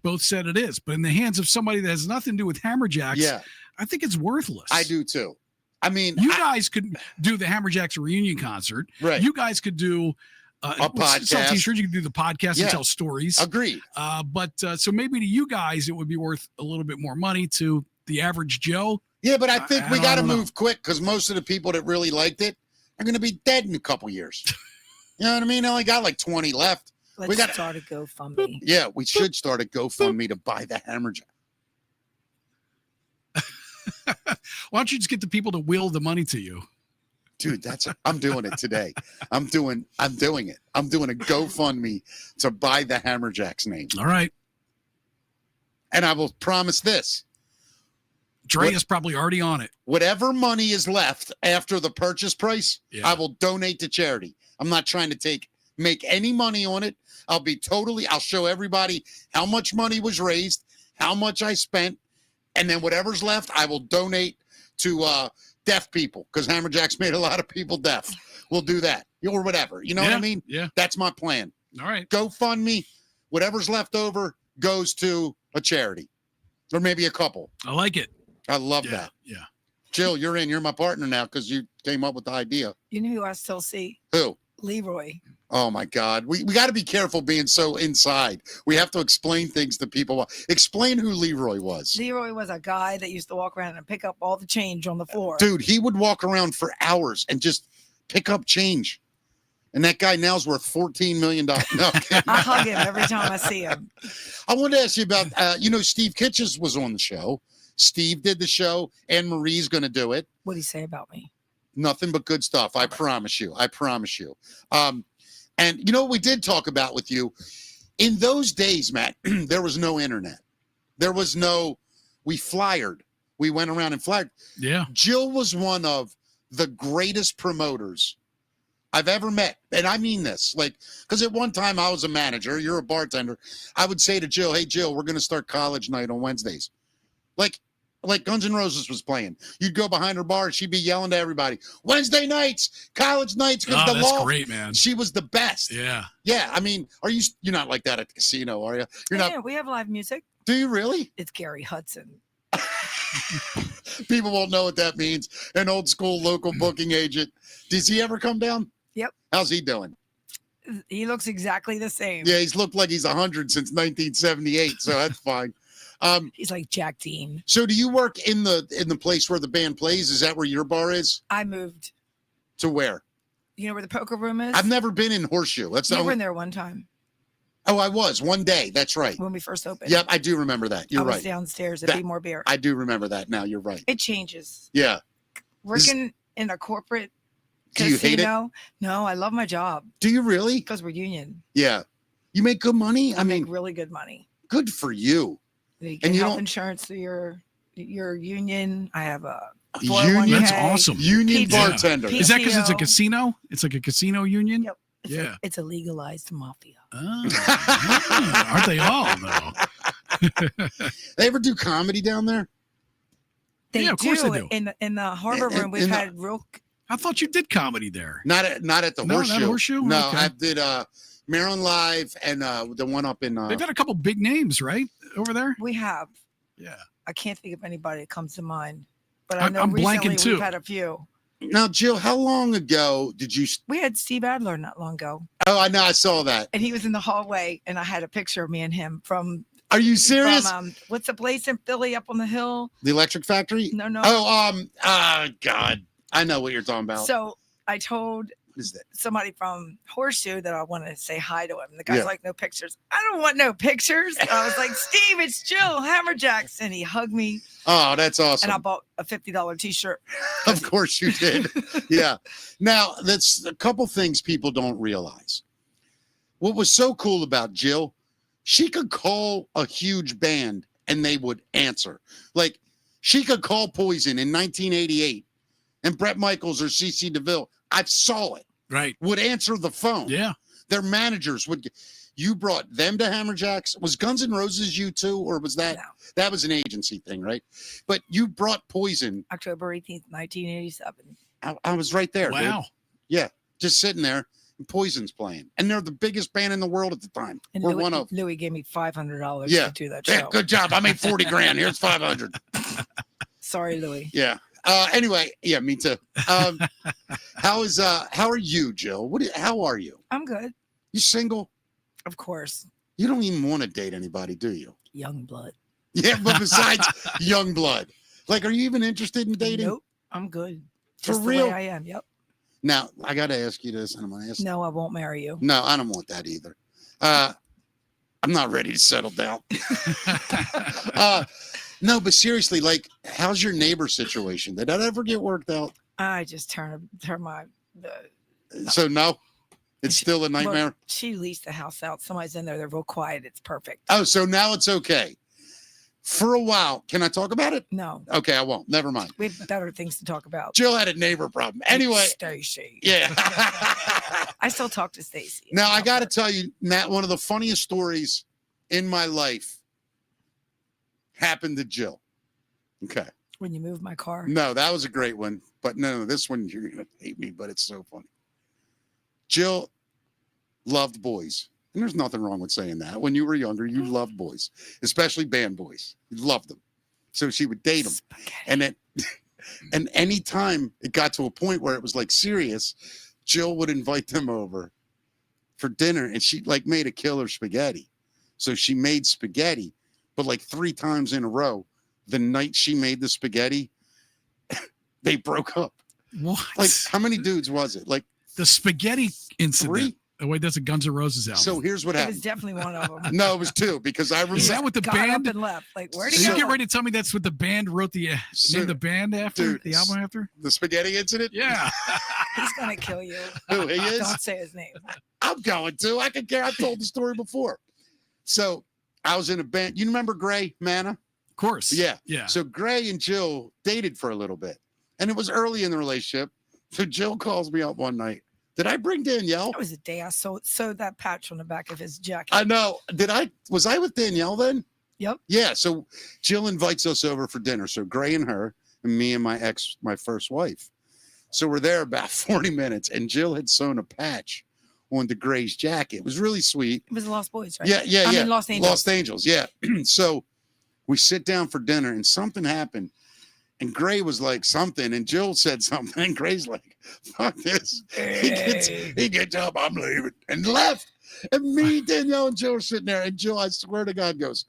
both said it is, but in the hands of somebody that has nothing to do with Hammerjacks, I think it's worthless.
I do too. I mean,
you guys could do the Hammerjacks reunion concert.
Right.
You guys could do
a podcast.
Sell t-shirts, you can do the podcast and tell stories.
Agreed.
But so maybe to you guys, it would be worth a little bit more money. To the average Joe.
Yeah, but I think we got to move quick because most of the people that really liked it are going to be dead in a couple years. You know what I mean? I only got like 20 left.
Let's start a GoFundMe.
Yeah, we should start a GoFundMe to buy the Hammerjack.
Why don't you just get the people to will the money to you?
Dude, I'm doing it today. I'm doing it. I'm doing a GoFundMe to buy the Hammerjacks name.
All right.
And I will promise this.
Dre is probably already on it.
Whatever money is left after the purchase price, I will donate to charity. I'm not trying to make any money on it. I'll show everybody how much money was raised, how much I spent, and then whatever's left, I will donate to deaf people because Hammerjacks made a lot of people deaf. We'll do that or whatever. You know what I mean?
Yeah.
That's my plan.
All right.
GoFundMe, whatever's left over goes to a charity or maybe a couple.
I like it.
I love that.
Yeah.
Jill, you're in. You're my partner now because you came up with the idea.
You know who I still see?
Who?
Leroy.
Oh, my God. We got to be careful being so inside. We have to explain things to people. Explain who Leroy was.
Milliroy was a guy that used to walk around and pick up all the change on the floor.
Dude, he would walk around for hours and just pick up change. And that guy now's worth $14 million. No,
I hug him every time I see him.
I wanted to ask you about, Steve Kitchens was on the show. Steve did the show. Anne Marie's going to do it.
What did he say about me?
Nothing but good stuff. I promise you. And you know what we did talk about with you? In those days, Matt, there was no internet. There was we flyered. We went around and flyed.
Yeah.
Jill was one of the greatest promoters I've ever met. And I mean this, because at one time I was a manager, you're a bartender. I would say to Jill, hey, Jill, we're going to start college night on Wednesdays. Like Guns N' Roses was playing. You'd go behind her bar and she'd be yelling to everybody, Wednesday nights, college nights.
That's great, man.
She was the best.
Yeah.
Yeah. I mean, you're not like that at the casino, are you?
Yeah, we have live music.
Do you really?
It's Gary Hudson.
People won't know what that means. An old school local booking agent. Does he ever come down?
Yep.
How's he doing?
He looks exactly the same.
Yeah, he's looked like he's 100 since 1978, so that's fine.
He's like Jack Dean.
So do you work in the place where the band plays? Is that where your bar is?
I moved.
To where?
You know where the poker room is?
I've never been in Horseshoe.
You were in there one time.
Oh, I was one day. That's right.
When we first opened.
Yep, I do remember that. You're
I was
right.
downstairs at Be More Beer.
I do remember that now. You're right.
It changes.
Yeah.
Working in a corporate
casino. You hate it?
No, I love my job.
Do you really?
Because we're union.
Yeah. You make good money?
I make really good money.
Good for you.
You get health insurance through your union. I have a 401k.
That's awesome.
Union bartender.
Is that because it's a casino? It's like a casino union?
Yep.
Yeah.
It's a legalized mafia.
Oh, aren't they all though?
They ever do comedy down there?
They
Yeah, of course they do.
In the harbor room, we've had real.
I thought you did comedy there.
Not at the
No,
Horseshoe.
not Horseshoe?
No,
Okay.
I did Maryland Live and the one up in.
They've had a couple big names, right, over there.
We have.
Yeah.
I can't think of anybody that comes to mind, but I
I'm-
know
I'm
recently
blanking, too.
we've had a few.
Now, Jill, how long ago did you?
We had Steve Adler not long ago,
Oh, I know, I saw that.
and he was in the hallway, and I had a picture of me and him from.
Are you serious?
What's the place in Philly up on the hill?
The Electric Factory?
No.
God, I know what you're talking about.
So I told
What is that?
somebody from Horseshoe that I wanted to say hi to him. The guy's
Yeah.
like, no pictures. I don't want no pictures. I was like, Steve, it's Jill Hammerjacks. And he hugged me,
Oh, that's awesome.
and I bought a $50 t-shirt.
Of course you did. Yeah. Now, that's a couple things people don't realize. What was so cool about Jill, she could call a huge band and they would answer. Like, she could call Poison in 1988 and Bret Michaels or CC DeVille, I saw it,
Right.
would answer the phone.
Yeah.
Their managers would. You brought them to Hammerjacks. Was Guns N' Roses you too, or was that
No.
that was an agency thing, right? But you brought Poison.
October 18th, 1987.
I was right there. dude.
Wow.
Just sitting there, and Poison's playing, and they're the biggest band in the world at the time.
And
We're
Louis,
one of.
Louis gave me $500
Yeah.
to do that
Yeah,
show.
good job. I made 40 grand. Here's 500.
Sorry, Louis.
Yeah. Anyway, yeah, me too. How are you, Jill? How are you?
I'm good.
You single?
Of course.
You don't even want to date anybody, do you?
Young blood.
Yeah, but besides young blood, like, are you even interested in dating?
Nope. I'm good.
For
Just
real?
the way I am. Yep.
Now, I got to ask you this, and I'm going to ask.
No, I won't marry you.
No, I don't want that either. I'm not ready to settle down. No, but seriously, like, how's your neighbor situation? Did that ever get worked out?
I just turn my.
So no, it's still a nightmare.
Look, she leased the house out. Somebody's in there. They're real quiet. It's perfect.
Oh, so now it's okay. For a while, can I talk about it?
No,
Okay, I won't. Never mind.
we have better things to talk about.
Jill had a neighbor problem. Anyway,
Stacy.
yeah.
I still talk to Stacy.
Now I got to tell you, Matt, one of the funniest stories in my life happened to Jill. Okay.
When you move my car.
No, that was a great one. But no, this one, you're going to hate me, but it's so funny. Jill loved boys. And there's nothing wrong with saying that. When you were younger, you loved boys, especially band boys. You loved them. So she would date them.
Spaghetti.
And then, and anytime it got to a point where it was like serious, Jill would invite them over for dinner, and she like made a killer spaghetti. So she made spaghetti, but like 3 times in a row, the night she made the spaghetti, they broke up.
What?
Like, how many dudes was it? Like
The spaghetti incident.
3?
Oh, wait, that's a Guns N' Roses album.
So here's what
It was
happened.
definitely one of them.
No, it was 2 because I
Is that
remember.
what the
Got
band?
up and left. Like, where'd
Did
he
you
go?
get ready to tell me that's what the band wrote the
So-
named the band after?
Dude,
The album after?
The spaghetti incident?
Yeah.
He's gonna kill you.
Who he is?
Don't say his name.
I'm going to. I could care. I've told the story before. So I was in a band. You remember Gray Manna?
Of course.
Yeah.
Yeah.
So Gray and Jill dated for a little bit, and it was early in the relationship. So Jill calls me up one night. Did I bring Danielle?
That was the day I sewed that patch on the back of his jacket.
I know. Was I with Danielle then?
Yep.
Yeah. So Jill invites us over for dinner. So Gray and her, and me and my first wife. So we're there about 40 minutes, and Jill had sewn a patch onto Gray's jacket. It was really sweet.
It was the Lost Boys, right?
Yeah.
I mean, Lost Angels.
Lost Angels, yeah. So we sit down for dinner, and something happened. And Gray was like something, and Jill said something, and Gray's like, fuck this. He gets up, I'm leaving, and left. And me, Danielle, and Jill are sitting there, and Jill, I swear to God, goes,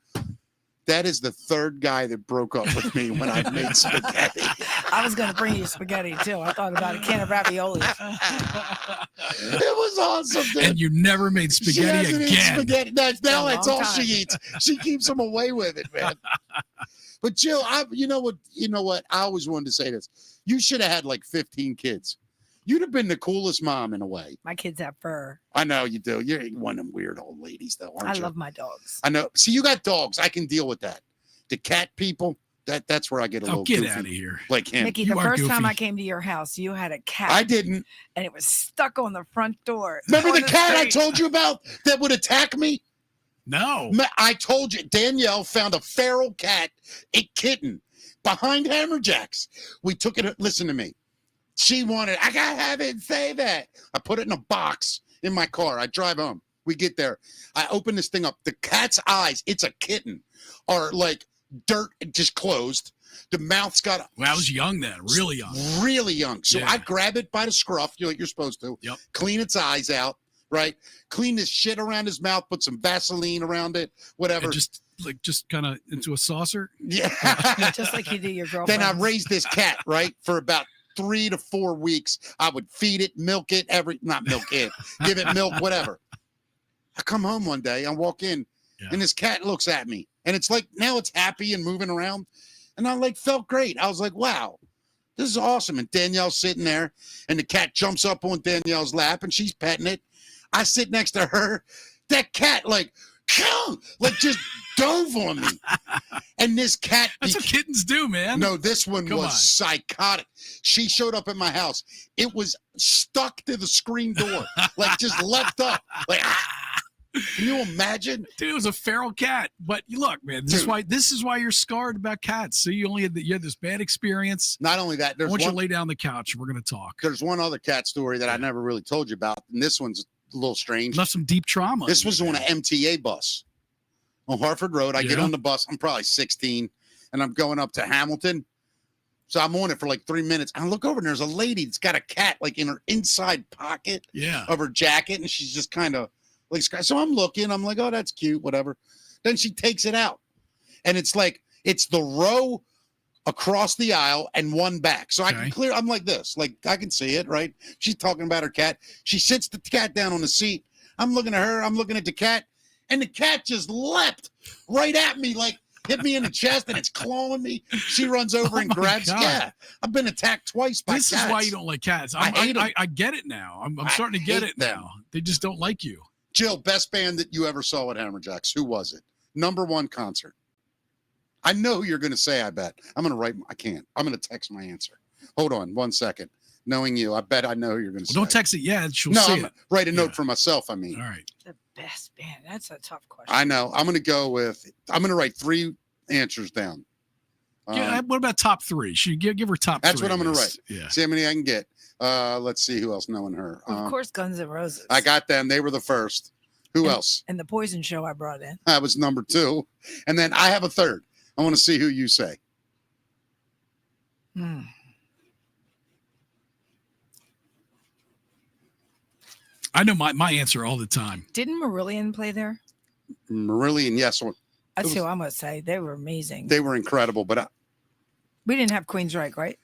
that is the 3rd guy that broke up with me when I made spaghetti.
I was gonna bring you spaghetti too. I thought about a can of ravioli.
It was awesome, dude.
And you never made
She
spaghetti
hasn't eaten
again.
spaghetti. That's
Been a
that's
long
all
time.
she eats. She keeps them away with it, man. But Jill, you know what? I always wanted to say this. You should have had like 15 kids. You'd have been the coolest mom in a way.
My kids have fur.
I know you do. You're one of them weird old ladies, though, aren't
I
you?
love my dogs.
I know. See, you got dogs. I can deal with that. The cat people, That's where I get a
Oh,
little
get
goofy,
out of here.
like him.
Mickey,
You
the
are
first time
goofy.
I came to your house, you had a cat.
I didn't.
And it was stuck on the front door.
Remember
on
the cat I
street.
told you about that would attack me?
No.
I told you, Danielle found a feral cat, a kitten, behind Hammerjacks. We took it. Listen to me. She wanted, I gotta have it and save it. I put it in a box in my car. I drive home. We get there. I open this thing up. The cat's eyes, it's a kitten, are like dirt, just closed. The mouth's got
Well, I was young then, really young.
really young. So
Yeah.
I grab it by the scruff, like you're supposed to.
Yep.
Clean its eyes out, right? Clean this shit around his mouth, put some Vaseline around it, whatever.
And just kind of into a saucer.
Yeah.
Just like you do your girlfriend.
Then I raised this cat, right? For about 3 to 4 weeks. I would feed it, milk it, not milk it, give it milk, whatever. I come home one day, I walk in,
Yeah.
and this cat looks at me. And it's like, now it's happy and moving around. And I like felt great. I was like, wow, this is awesome. And Danielle's sitting there, and the cat jumps up on Danielle's lap, and she's petting it. I sit next to her. That cat, like just dove on me. And this cat.
That's what kittens do, man.
No, this one
Come
was
on.
psychotic. She showed up at my house. It was stuck to the screen door, like just leapt up. Like, can you imagine?
Dude, it was a feral cat. But look, man, this is why you're scarred about cats. So you had this bad experience.
Not only that,
I want you
there's
to lay down on the couch and we're gonna talk.
one other cat story that I never really told you about, and this one's a little strange.
Left some deep trauma.
This
in you,
was on
man.
an MTA bus on Hartford Road. I get
Yeah.
on the bus. I'm probably 16, and I'm going up to Hamilton. So I'm on it for like 3 minutes. I look over, and there's a lady that's got a cat like in her inside pocket
Yeah.
of her jacket, and she's just kind of like, so I'm looking. I'm like, oh, that's cute, whatever. Then she takes it out, and it's like it's the row across the aisle and one back. So I
Okay.
can clear. I'm like this, like I can see it, right? She's talking about her cat. She sits the cat down on the seat. I'm looking at her. I'm looking at the cat, and the cat just leapt right at me, like hit me in the chest, and it's clawing me. She runs over and
my
grabs.
God.
Yeah, I've been attacked twice by
This
cats.
is why you don't like cats.
I hate 'em.
I get it now. I'm
I
starting to get
hate
it
them.
now. They just don't like you.
Jill, best band that you ever saw at Hammerjacks. Who was it? #1 concert. I know who you're going to say, I bet. I'm going to write. I can't. I'm going to text my answer. Hold on 1 second. Knowing you, I bet I know who you're going to say.
Well, don't text it yet. She'll
No,
see
I'm
it.
write a note
Yeah.
for myself, I mean.
All right.
The best band. That's a tough question.
I know. I'm going to write 3 answers down.
What about top 3? She give her top
That's
3.
what I'm gonna
list. Yeah.
See how many I can get. Let's see who else knowing her.
Of course, Guns N' Roses.
I got them. They were the first. Who else?
And the Poison Show I brought in.
I was #2. And then I have a third. I want to see who you say.
I know my answer all the time.
Didn't Marillion play there?
Marillion, yes.
That's who I'm going to say. They were amazing.
They were incredible, but
We didn't have Queensryche, right?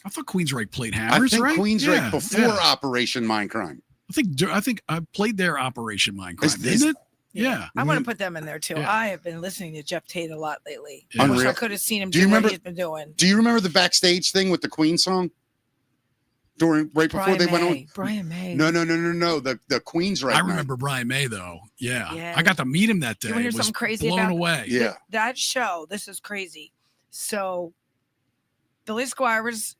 I thought Queensryche played
I
Hammers,
think
right?
Queensryche
Yeah,
before
yeah.
Operation Mindcrime.
I think I played their Operation Mindcrime,
Is-
isn't it? Yeah.
I want to put them in there too.
Yeah.
I have been listening to Jeff Tate a lot lately.
Yeah.
I wish I
Unreal.
could have seen him
Do
do,
you
what
remember-
he's been doing.
Do you remember the backstage thing with the Queen song? Right before
Brian
they
May.
went on?
Brian May.
No. The Queensryche.
I remember Brian May though. Yeah.
Yeah.
I got to meet him that day.
You wanna hear
It was
something crazy
blown
about-
away.
Yeah.
That show, this is crazy. So Billy Squire was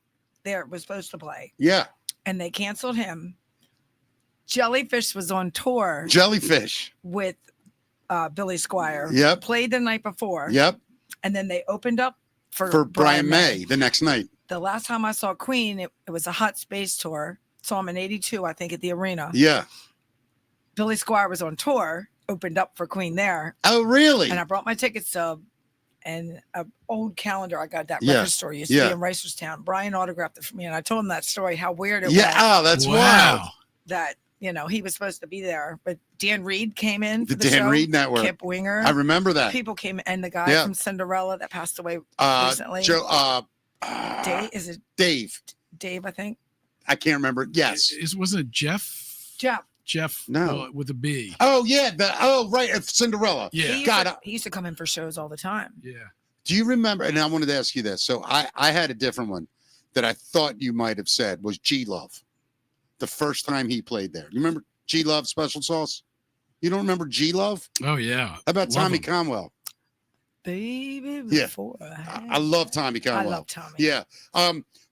supposed to play,
Yeah.
and they canceled him. Jellyfish was on tour
Jellyfish.
with Billy Squire.
Yep.
Played the night before.
Yep.
And then they opened up
For Brian May the next night.
The last time I saw Queen, it was a Hot Space tour. Saw him in '82, I think, at the arena.
Yeah.
Billy Squire was on tour, opened up for Queen there.
Oh, really?
And I brought my ticket stub and an old calendar I got at that
Yeah.
record store. Used to
Yeah.
be in Reisterstown. Brian autographed it for me. And I told him that story, how weird it
Yeah.
was
Oh, that's wild.
that, he was supposed to be there. But Dan Reed came in for
The
the
Dan
show.
Reed Network.
Kip Winger.
I remember that.
People came, and the guy
Yeah.
from Cinderella that passed away recently.
Joe.
Dave, is it
Dave.
Dave, I think?
I can't remember. Yes.
Wasn't it Jeff?
Jeff.
Jeff
No.
with a B.
Oh, yeah. Right. Cinderella.
Yeah.
He used to come in for shows all the time.
Yeah.
Do you remember? And I wanted to ask you this. So I had a different one that I thought you might have said was G Love. The first time he played there. You remember G Love Special Sauce? You don't remember G Love?
Oh yeah.
How about
Love
Tommy
him.
Conwell?
baby
Yeah.
before
I love Tommy
I
Conwell.
love Tommy.
Yeah.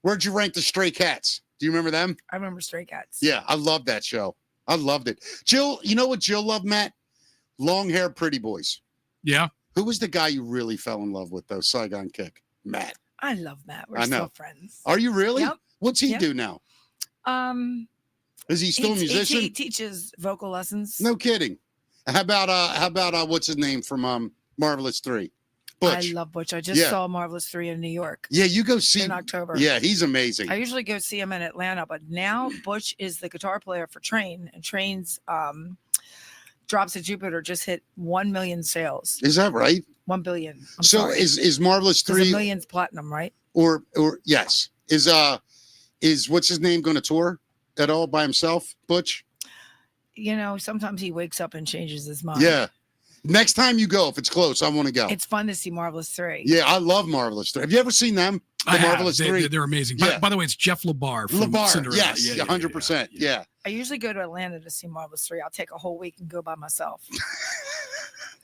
Where'd you rank the Stray Cats? Do you remember them?
I remember Stray Cats.
Yeah, I love that show. I loved it. Jill, you know what Jill loved, Matt? Long hair, pretty boys.
Yeah.
Who was the guy you really fell in love with, though? Saigon Kick. Matt.
I love Matt. We're
I know.
still friends.
Are you really?
Yep.
What's he
Yep.
do now? Is he still a musician?
He teaches vocal lessons.
No kidding. How about what's his name from Marvelous 3? Butch.
I love Butch. I just saw Marvelous 3 in New York
Yeah, you go see
in October.
Yeah, he's amazing.
I usually go see him in Atlanta, but now Butch is the guitar player for Train, and Train's Drops of Jupiter just hit 1 million sales.
Is that right?
1 billion. I'm
So
sorry.
is Marvelous
'Cause a
3
million's platinum, right?
or yes. Is what's his name going to tour at all by himself, Butch?
You know, sometimes he wakes up and changes his mind.
Yeah. Next time you go, if it's close, I want to go.
It's fun to see Marvelous 3.
Yeah, I love Marvelous 3. Have you ever seen them? The
I have.
Marvelous 3?
They're amazing.
Yeah.
By the way, it's Jeff LeBar from
LeBar,
Cinderella.
yes,
Yeah,
100%. Yeah.
I usually go to Atlanta to see Marvelous 3. I'll take a whole week and go by myself.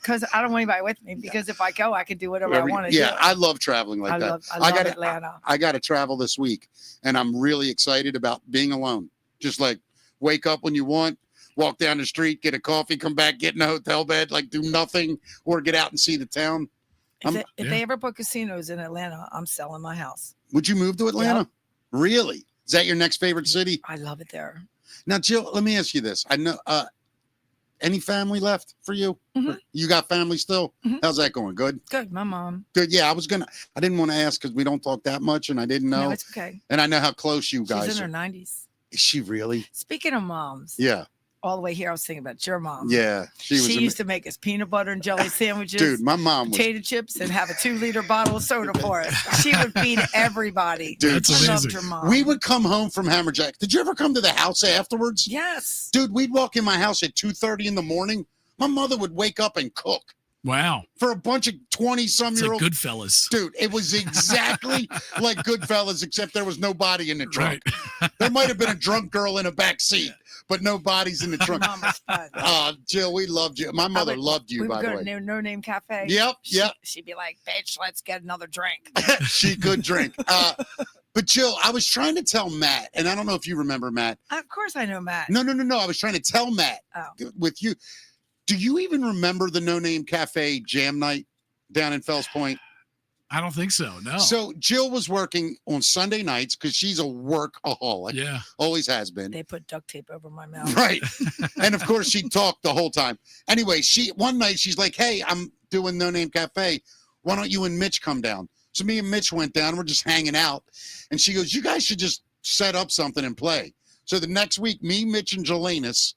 Because I don't want anybody with me. Because if I go, I can do whatever I want to do.
Yeah, I love traveling like that.
I love Atlanta.
I got to travel this week, and I'm really excited about being alone. Just like wake up when you want, walk down the street, get a coffee, come back, get in a hotel bed, like do nothing, or get out and see the town.
If they ever put casinos in Atlanta, I'm selling my house.
Would you move to Atlanta?
Yep.
Really? Is that your next favorite city?
I love it there.
Now, Jill, let me ask you this. I know any family left for you?
Mhm.
You got family still?
Mhm.
How's that going? Good?
Good. My mom.
Good. Yeah, I didn't want to ask because we don't talk that much and I didn't know.
No, it's okay.
And I know how close you guys
She's in
are.
her 90s.
Is she really?
Speaking of moms,
Yeah.
all the way here, I was thinking about your mom.
Yeah. She was.
used to make us peanut butter and jelly sandwiches,
Dude, my mom was.
potato chips, and have a 2-liter bottle of soda for us. She would feed everybody.
Dude,
That's
I
amazing.
loved your mom.
We would come home from Hammerjacks. Did you ever come to the house afterwards?
Yes.
Dude, we'd walk in my house at 2:30 in the morning. My mother would wake up and cook
Wow.
for a bunch of 20-some
It's
year
like
old.
Goodfellas.
Dude, it was exactly like Goodfellas, except there was no body in the trunk.
Right.
There might have been a drunk girl in a back seat, but no bodies in the trunk.
Mom was fun.
Jill, we loved you. My mother loved you,
we
by
would
the
go
way.
to No Name Cafe.
Yep, yep.
She'd be like, bitch, let's get another drink.
She could drink. But Jill, I was trying to tell Matt, and I don't know if you remember Matt.
Of course I know Matt.
No. I was trying to tell Matt with you. Do you even remember the No Name Cafe jam night down in Fells Point?
I don't think so. No.
So Jill was working on Sunday nights because she's a workaholic.
Yeah.
Always has been.
They put duct tape over my mouth.
Right. And of course she talked the whole time. Anyway, one night she's like, hey, I'm doing No Name Cafe. Why don't you and Mitch come down? So me and Mitch went down. We're just hanging out. And she goes, you guys should just set up something and play. So the next week, me, Mitch, and Jelenis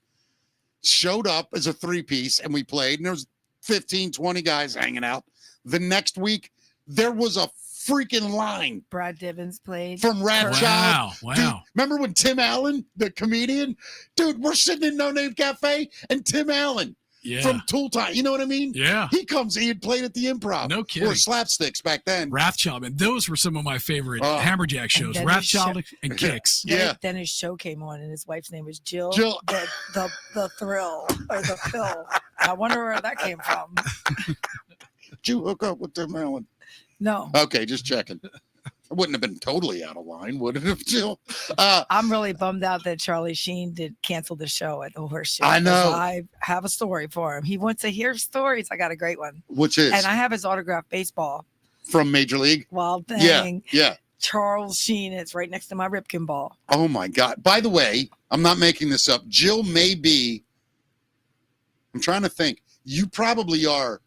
showed up as a 3-piece and we played. And there was 15, 20 guys hanging out. The next week, there was a freaking line
Brad Divins played.
from Rap Child.
Wow.
Dude,
Wow.
remember when Tim Allen, the comedian? Dude, we're sitting in No Name Cafe and Tim Allen
Yeah.
from Tool Time. You know what I mean?
Yeah.
He comes, he had played at the Improv.
No kidding.
Or Slapsticks back then.
Wrathchild, and those were some of my favorite
Oh.
Hammerjack shows.
then
Wrathchild and Kicks.
Yeah.
Then his show came on, and his wife's name was Jill.
Jill.
The thrill or the Phil. I wonder where that came from.
Did you hook up with Tim Allen?
No,
Okay, just checking. It wouldn't have been totally out of line, would it have, Jill?
I'm really bummed out that Charlie Sheen did cancel the show at the Horseshoe.
I know.
'Cause I have a story for him. He wants to hear stories. I got a great one,
Which is
and I have his autographed baseball.
from Major League?
Wild
Yeah,
thing.
yeah.
Charles Sheen. It's right next to my Ripken ball.
Oh, my God. By the way, I'm not making this up. Jill may be, I'm trying to think. You probably are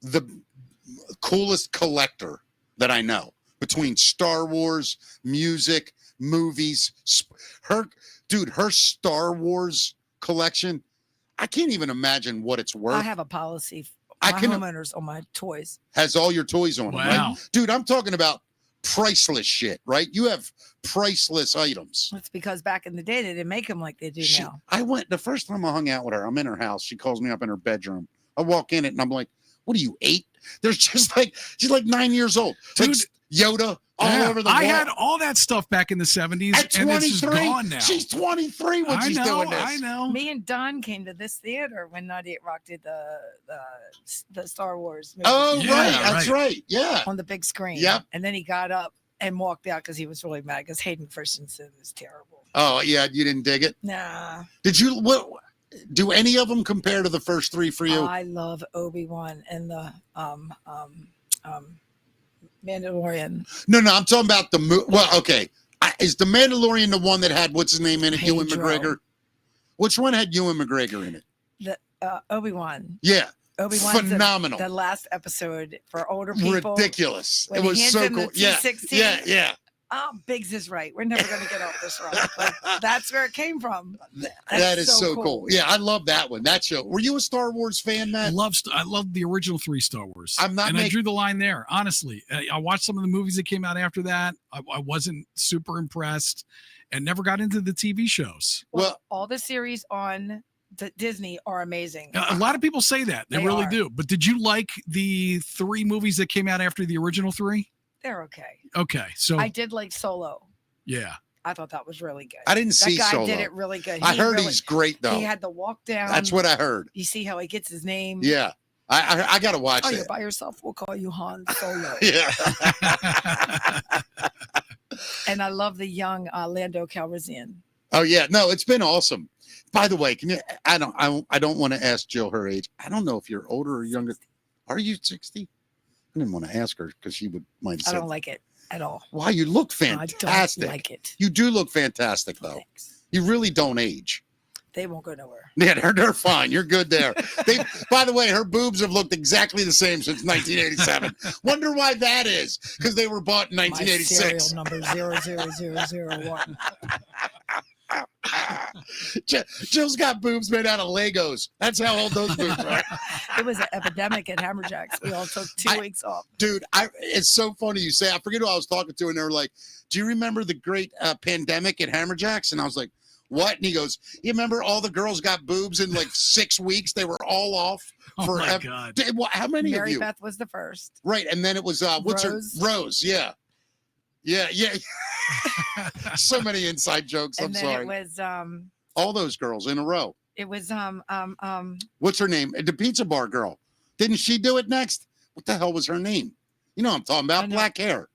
the coolest collector that I know between Star Wars, music, movies. Her Star Wars collection, I can't even imagine what it's worth.
I have a policy.
I
My
can-
homeowners on my toys.
Has all your toys on it,
Wow.
right? Dude, I'm talking about priceless shit, right? You have priceless items.
It's because back in the day they didn't make them like they do now.
I went the first time I hung out with her. I'm in her house. She calls me up in her bedroom. I walk in it and I'm like, "What are you, 8?" There's just like she's like 9 years old. Like
Dude.
Yoda, all
Yeah,
over the
I
wall.
had all that stuff back in the 70s,
At
and it's
23,
just gone now.
she's 23 when she's doing this.
I know.
Me and Don came to this theater when 98 Rock did the Star Wars movie
Oh,
Yeah,
right. That's right. Yeah.
on the big screen.
Yep.
And then he got up and walked out because he was really mad because Hayden Christensen is terrible.
Oh, yeah. You didn't dig it?
Nah.
Did you? Do any of them compare to the first three for you?
I love Obi-Wan and the Mandalorian.
No, I'm talking about the movie. Well, okay. Is the Mandalorian the one that had what's his name in it? Ewan
Pedro.
McGregor. Which one had Ewan McGregor in it?
The Obi-Wan.
Yeah.
Obi-Wan's
Phenomenal.
The last episode for older people.
Ridiculous.
When
It
he
was
hands
so
him the
cool. Yeah.
216.
Yeah.
Oh, Biggs is right. We're never going to get off this road. But that's where it came from.
That is so cool. Yeah, I love that one. That show. Were you a Star Wars fan,
I
Matt?
love the original 3 Star Wars.
I'm not
and I
making-
drew the line there. Honestly, I watched some of the movies that came out after that. I wasn't super impressed, and never got into the TV shows.
Well,
all the series on Disney are amazing.
A lot of people say that they really
are.
do. But did you like the 3 movies that came out after the original 3?
They're okay.
Okay, so
I did like Solo.
yeah.
I thought that was really good.
I didn't see
that guy
Solo.
did it really good.
I heard
really,
he's great though.
He had the walk down.
That's what I heard.
You see how he gets his name.
Yeah, I got to watch
Oh,
that.
you're by yourself. We'll call you Han Solo.
Yeah.
And I love the young Lando Calrissian.
Oh yeah, no, it's been awesome. By the way, can you? I don't want to ask Jill her age. I don't know if you're older or younger. Are you 60? I didn't want to ask her because she might have
I
said.
don't like it at all.
Wow, you look
I
fantastic.
don't like it.
You do look fantastic though.
Thanks.
You really don't age.
They won't go nowhere.
Yeah, they're fine. You're good there. By the way, her boobs have looked exactly the same since 1987. Wonder why that is? Because they were bought in
My
1986.
serial number 00001.
Jill's got boobs made out of Legos. That's how old those boobs are.
It was an epidemic at Hammerjacks. We all took 2 weeks off.
Dude, it's so funny you say. I forget who I was talking to, and they were like, "Do you remember the great pandemic at Hammerjacks?" And I was like, "What?" And he goes, "You remember all the girls got boobs in like 6 weeks? They were all off
Oh
for
my God.
How many of
Mary
you?
Beth was the first.
Right, and then it was what's
Rose.
her Rose? Yeah. So many inside jokes. I'm
And then
sorry.
it was
All those girls in a row.
What's
her name? The pizza bar girl. Didn't she do it next? What the hell was her name? You know what I'm talking about.
I know.
Black hair.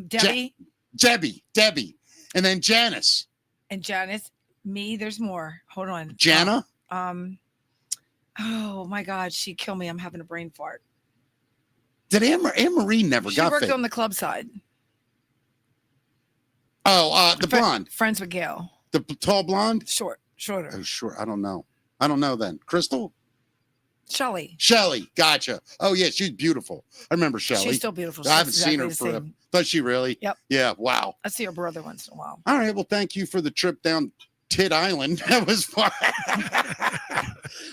Debbie
Debbie. And then Janice.
and Janice. Me, there's more. Hold on.
Jana?
Oh my God, she killed me. I'm having a brain fart.
Did Anne-Marie never
She
got
worked
fit?
on the club side.
Oh, the blonde.
Friends with Gail.
The tall blonde?
Shorter.
Oh, sure. I don't know then. Crystal?
Shelly.
Shelly. Gotcha. Oh, yeah. She's beautiful. I remember Shelly.
She's still beautiful.
I haven't
She's
seen her
exactly the
forever.
same.
Does she really?
Yep.
Yeah. Wow.
I see her brother once in a while.
All right. Well, thank you for the trip down Tit Island. That was fun.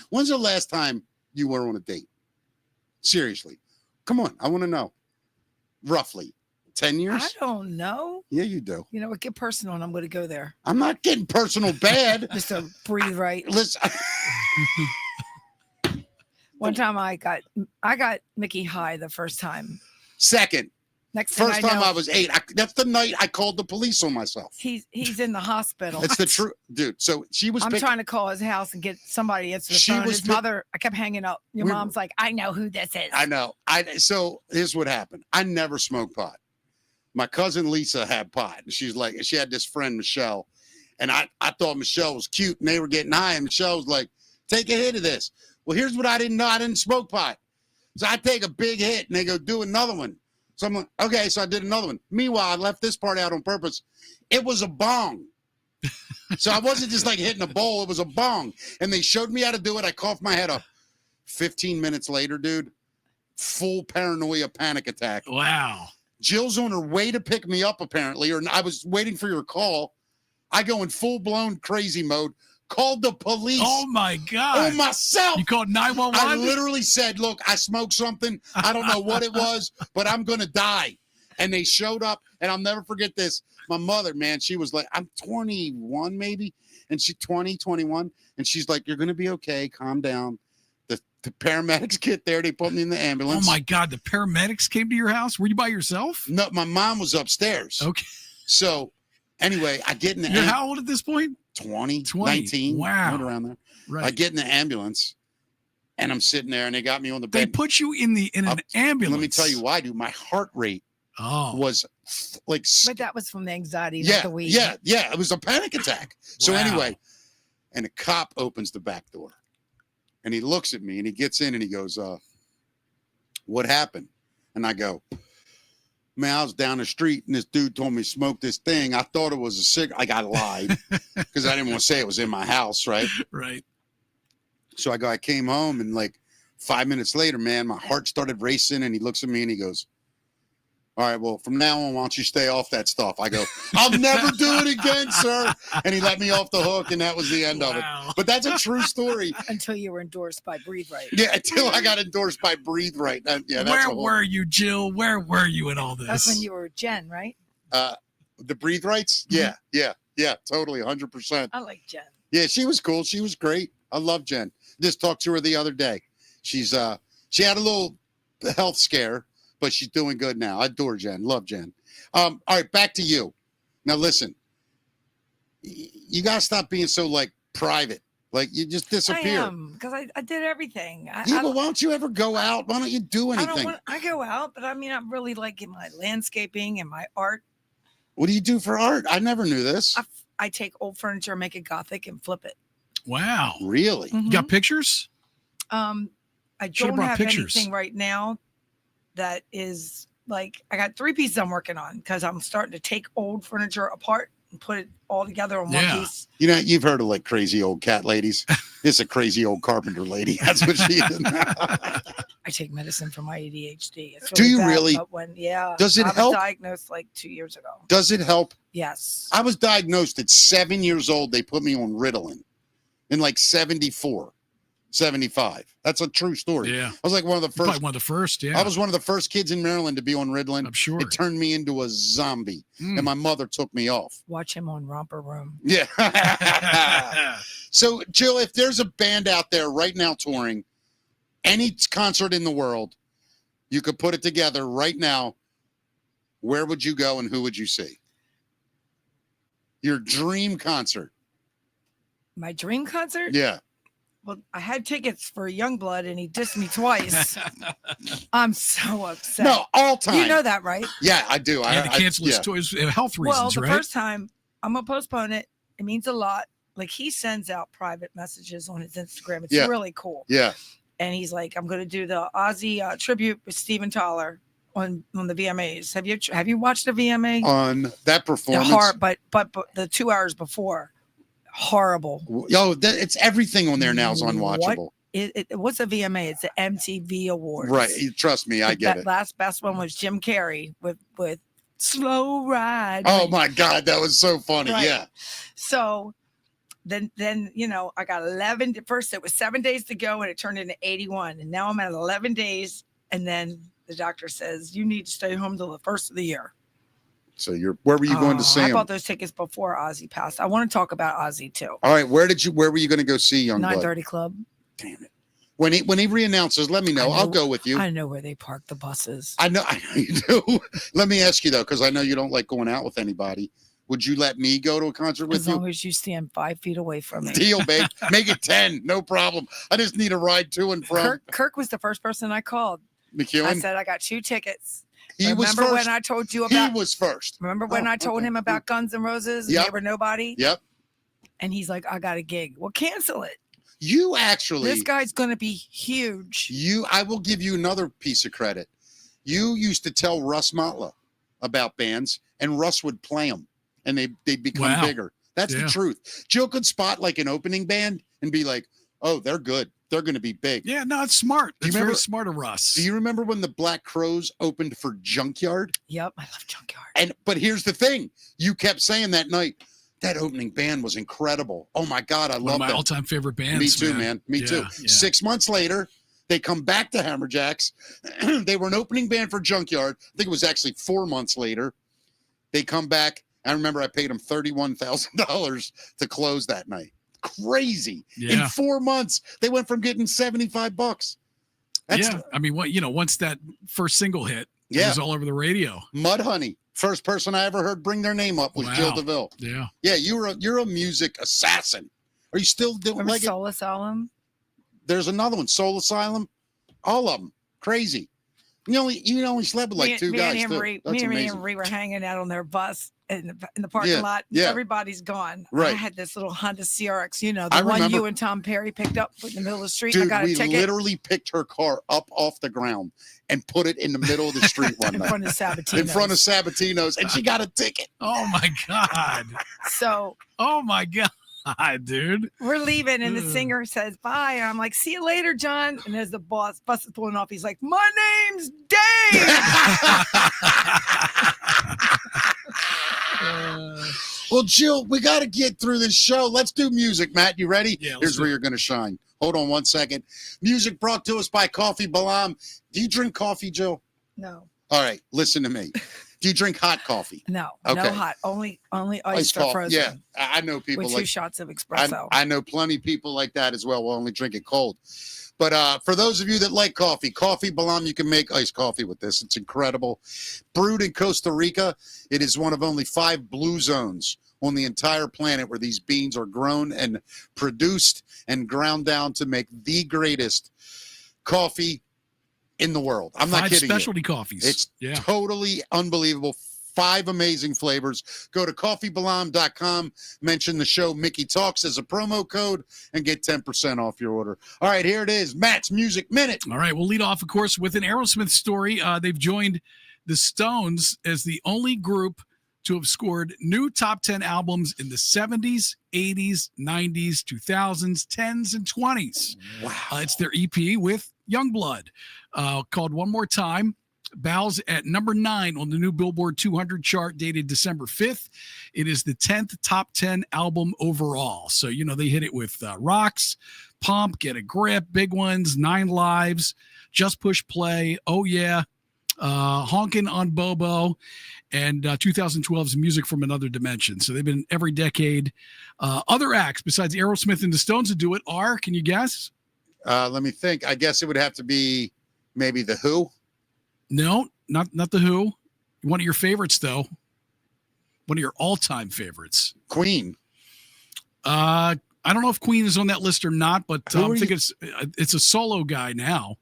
When's the last time you were on a date? Seriously. Come on. I want to know. Roughly. 10 years?
I don't know.
Yeah, you do.
You know what? Get personal, and I'm going to go there.
I'm not getting personal bad.
Just to breathe right.
Listen.
One time I got Mickey high the first time.
Second.
Next thing
First
I
time
know,
I was 8. That's the night I called the police on myself.
he's in the hospital.
It's the truth, dude. So she was.
I'm trying to call his house and get somebody to answer the
She
phone.
was
His mother, I kept hanging up. Your
We-
mom's like, I know who this is.
I know. So here's what happened. I never smoked pot. My cousin Lisa had pot, and she's like, she had this friend Michelle, and I thought Michelle was cute, and they were getting high, and Michelle was like, "Take a hit of this." Well, here's what I didn't know. I didn't smoke pot, so I take a big hit, and they go, "Do another one." So I'm like, "Okay," so I did another one. Meanwhile, I left this part out on purpose. It was a bong. So I wasn't just like hitting a bowl; it was a bong, and they showed me how to do it. I coughed my head up. 15 minutes later, dude, full paranoia panic attack.
Wow.
Jill's on her way to pick me up, apparently, or I was waiting for your call. I go in full-blown crazy mode, called the police
Oh my God.
on myself.
You called 911?
I literally said, look, I smoked something. I don't know what it was, but I'm going to die. And they showed up, and I'll never forget this. My mother, man, she was like, I'm 21 maybe, and she's 20, 21, and she's like, you're going to be okay. Calm down. The paramedics get there. They put me in the
Oh
ambulance.
my God, the paramedics came to your house? Were you by yourself?
No, my mom was upstairs.
Okay.
So anyway, I get in the
You're how old at this point?
20,
20.
19.
Wow.
Right around there.
Right.
I get in the ambulance and I'm sitting there and they got me on the
They
bed.
put you in an ambulance.
Let me tell you why, dude. My heart rate was like,
But that was from the anxiety,
yeah,
not the weed.
yeah. It was a panic attack. So
Wow.
anyway, and a cop opens the back door and he looks at me and he gets in and he goes, what happened? And I go, man, I was down the street and this dude told me smoke this thing. I thought it was a cigarette. Like I lied because I didn't want to say it was in my house, right?
Right.
So I came home and like 5 minutes later, man, my heart started racing and he looks at me and he goes, all right, well, from now on, why don't you stay off that stuff? I go, I'll never do it again, sir. And he let me off the hook and that was the end of it. But that's a true story.
Until you were endorsed by Breathe Right.
Yeah, until I got endorsed by Breathe Right. Yeah, that's
Where were you, Jill? Where were you in all this?
That's when you were Jen, right?
The Breathe Rights? Yeah, totally, 100%.
I like Jen.
Yeah, she was cool. She was great. I love Jen. Just talked to her the other day. She's she had a little health scare, but she's doing good now. I adore Jen. Love Jen. All right, back to you. Now listen, you gotta stop being so like private. Like you just disappear.
I am, because I did everything.
But why don't you ever go out? Why don't you do anything?
I go out, but I mean, I'm really liking my landscaping and my art.
What do you do for art? I never knew this.
I take old furniture, make it Gothic, and flip it.
Wow.
Really?
You got pictures?
I
Should've
don't
brought
have
pictures.
anything right now that is like, I got 3 pieces I'm working on because I'm starting to take old furniture apart and put it all together on one piece.
You know, you've heard of like crazy old cat ladies. It's a crazy old carpenter lady. That's what she is.
I take medicine for my ADHD. It's
Do you
bad,
really?
But
Does it
I was
help?
diagnosed like 2 years ago.
Does it help?
Yes.
I was diagnosed at 7 years old. They put me on Ritalin in like 74, 75. That's a true story.
Yeah.
I was like one of the first.
Probably one of the first, yeah.
I was one of the first kids in Maryland to be on Ritalin.
I'm sure.
It turned me into a zombie, and my mother took me off.
Watch him on Romper Room.
Yeah. So, Jill, if there's a band out there right now touring, any concert in the world, you could put it together right now, where would you go and who would you see? Your dream concert.
My dream concert?
Yeah.
Well, I had tickets for Youngblood and he dissed me twice. I'm so upset.
No, all time.
You know that, right?
Yeah, I do.
I had to cancel his toys, health reasons,
Well, the
right?
first time, I'm going to postpone it. It means a lot. Like, he sends out private messages on his Instagram. It's really cool.
Yeah.
And he's like, I'm going to do the Ozzy tribute with Steven Tyler on the VMAs. Have you watched the VMA?
On that performance.
But the 2 hours before, horrible.
Yo, it's everything on there now is unwatchable.
What's a VMA? It's the MTV Awards.
Right. Trust me, I get it.
Last best one was Jim Carrey with Slow Ride.
Oh my God, that was so funny.
Right.
Yeah.
So then I got 11. First, it was 7 days to go, and it turned into 81, and now I'm at 11 days. And then the doctor says you need to stay home till the first of the year.
So where were you going to see
I
him?
bought those tickets before Ozzy passed. I want to talk about Ozzy too.
All right, where were you going to go see Youngblood?
930 Club.
Damn it. When he reannounces, let me know. I'll go with you.
I know where they park the buses.
I know you do. Let me ask you though, because I know you don't like going out with anybody. Would you let me go to a concert with you?
As long as you stand 5 feet away from me.
Deal, babe. Make it 10. No problem. I just need a ride to and from.
Kirk was the first person I called.
McEwen?
I said, I got 2 tickets.
He was
Remember
first.
when I told you about?
He was first.
Remember when I told him about Guns N' Roses and
Yep.
they were nobody?
Yep.
And he's like, I got a gig. Well, cancel it.
You actually.
This guy's going to be huge.
I will give you another piece of credit. You used to tell Russ Motla about bands, and Russ would play them, and they'd become bigger. That's the truth. Jill could spot like an opening band and be like, oh, they're good. They're going to be big.
Yeah, no, it's smart. It's
remember-
very smart of Russ.
Do you remember when the Black Crows opened for Junkyard?
Yep, I love Junkyard.
But here's the thing. You kept saying that night, that opening band was incredible. Oh, my God, I
One
love
of my
that.
all-time favorite bands.
Me too, man. Me
Yeah,
too.
yeah.
6 months later, they come back to Hammerjacks. They were an opening band for Junkyard. I think it was actually 4 months later. They come back. I remember I paid them $31,000 to close that night. crazy.
Yeah.
In 4 months, they went from getting $75.
Yeah. I mean, once that first single hit, it was all over the radio.
Mudhoney, first person I ever heard bring their name up was Jill Deville.
Yeah.
Yeah, you're a music assassin. Are you still doing like
Soul Asylum?
There's another one, Soul Asylum. All of them. Crazy. You only slept with like two guys.
Me and Marie were hanging out on their bus in the parking lot.
Yeah.
Everybody's gone.
Right.
I had this little Honda CRX, the one you and Tom Perry picked up in the middle of the street.
Dude,
I got a ticket.
We literally picked her car up off the ground and put it in the middle of the street one night.
In front of Sabatino's.
In front of Sabatino's, and she got a ticket.
Oh my God.
Oh
my God. Dude,
we're leaving, and the singer says bye, and I'm like, see you later, John. And as the bus is pulling off, he's like, my name's Dave.
Well, Jill, we got to get through this show. Let's do music. Matt, you ready?
Yeah.
Here's where you're going to shine. Hold on 1 second. Music brought to us by Coffee Balam. Do you drink coffee, Jill?
No.
All right, listen to me. Do you drink hot coffee?
No,
okay.
No hot. Only iced or frozen.
Yeah, I know people
with
like
2 shots of espresso.
I know plenty of people like that as well. We'll only drink it cold. But for those of you that like coffee, Coffee Balam, you can make iced coffee with this. It's incredible. Brewed in Costa Rica, it is one of only 5 blue zones on the entire planet where these beans are grown and produced and ground down to make the greatest coffee in the world. I'm not kidding.
5 specialty coffees.
It's totally unbelievable. 5 amazing flavors. Go to coffeebalam.com, mention the show Mickey Talks as a promo code, and get 10% off your order. All right, here it is. Matt's Music Minute.
All right, we'll lead off, of course, with an Aerosmith story. They've joined the Stones as the only group to have scored new top 10 albums in the 70s, 80s, 90s, 2000s, 10s, and 20s.
Wow.
It's their EP with Youngblood called One More Time. Bows at number 9 on the new Billboard 200 chart dated December 5th. It is the 10th top 10 album overall. So, they hit it with Rocks, Pump, Get a Grip, Big Ones, 9 Lives, Just Push Play, Oh Yeah, Honkin' on Bobo, and 2012's Music from Another Dimension. So they've been every decade. Other acts besides Aerosmith and the Stones to do it are, can you guess?
Let me think. I guess it would have to be maybe The Who.
No, not The Who. One of your favorites, though. One of your all-time favorites.
Queen.
I don't know if Queen is on that list or not, but I think it's a solo guy now.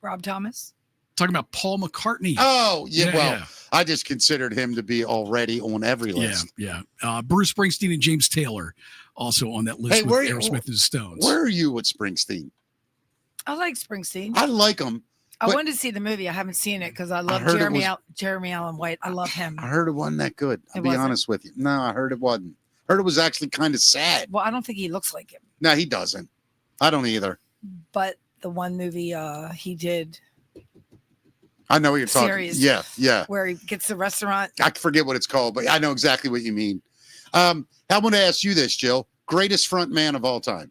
Rob Thomas.
Talking about Paul McCartney.
Oh, yeah. I just considered him to be already on every list.
Yeah. Bruce Springsteen and James Taylor also on that list with Aerosmith and the Stones.
Where are you with Springsteen?
I like Springsteen.
I like him.
I wanted to see the movie. I haven't seen it because I love Jeremy Allen White. I love him.
I heard it wasn't that good. I'll be honest with you. No, I heard it wasn't. Heard it was actually kind of sad.
Well, I don't think he looks like him.
No, he doesn't. I don't either.
But the one movie he did.
I know what you're talking about. Yeah.
Where he gets the restaurant.
I forget what it's called, but I know exactly what you mean. I want to ask you this, Jill. Greatest front man of all time.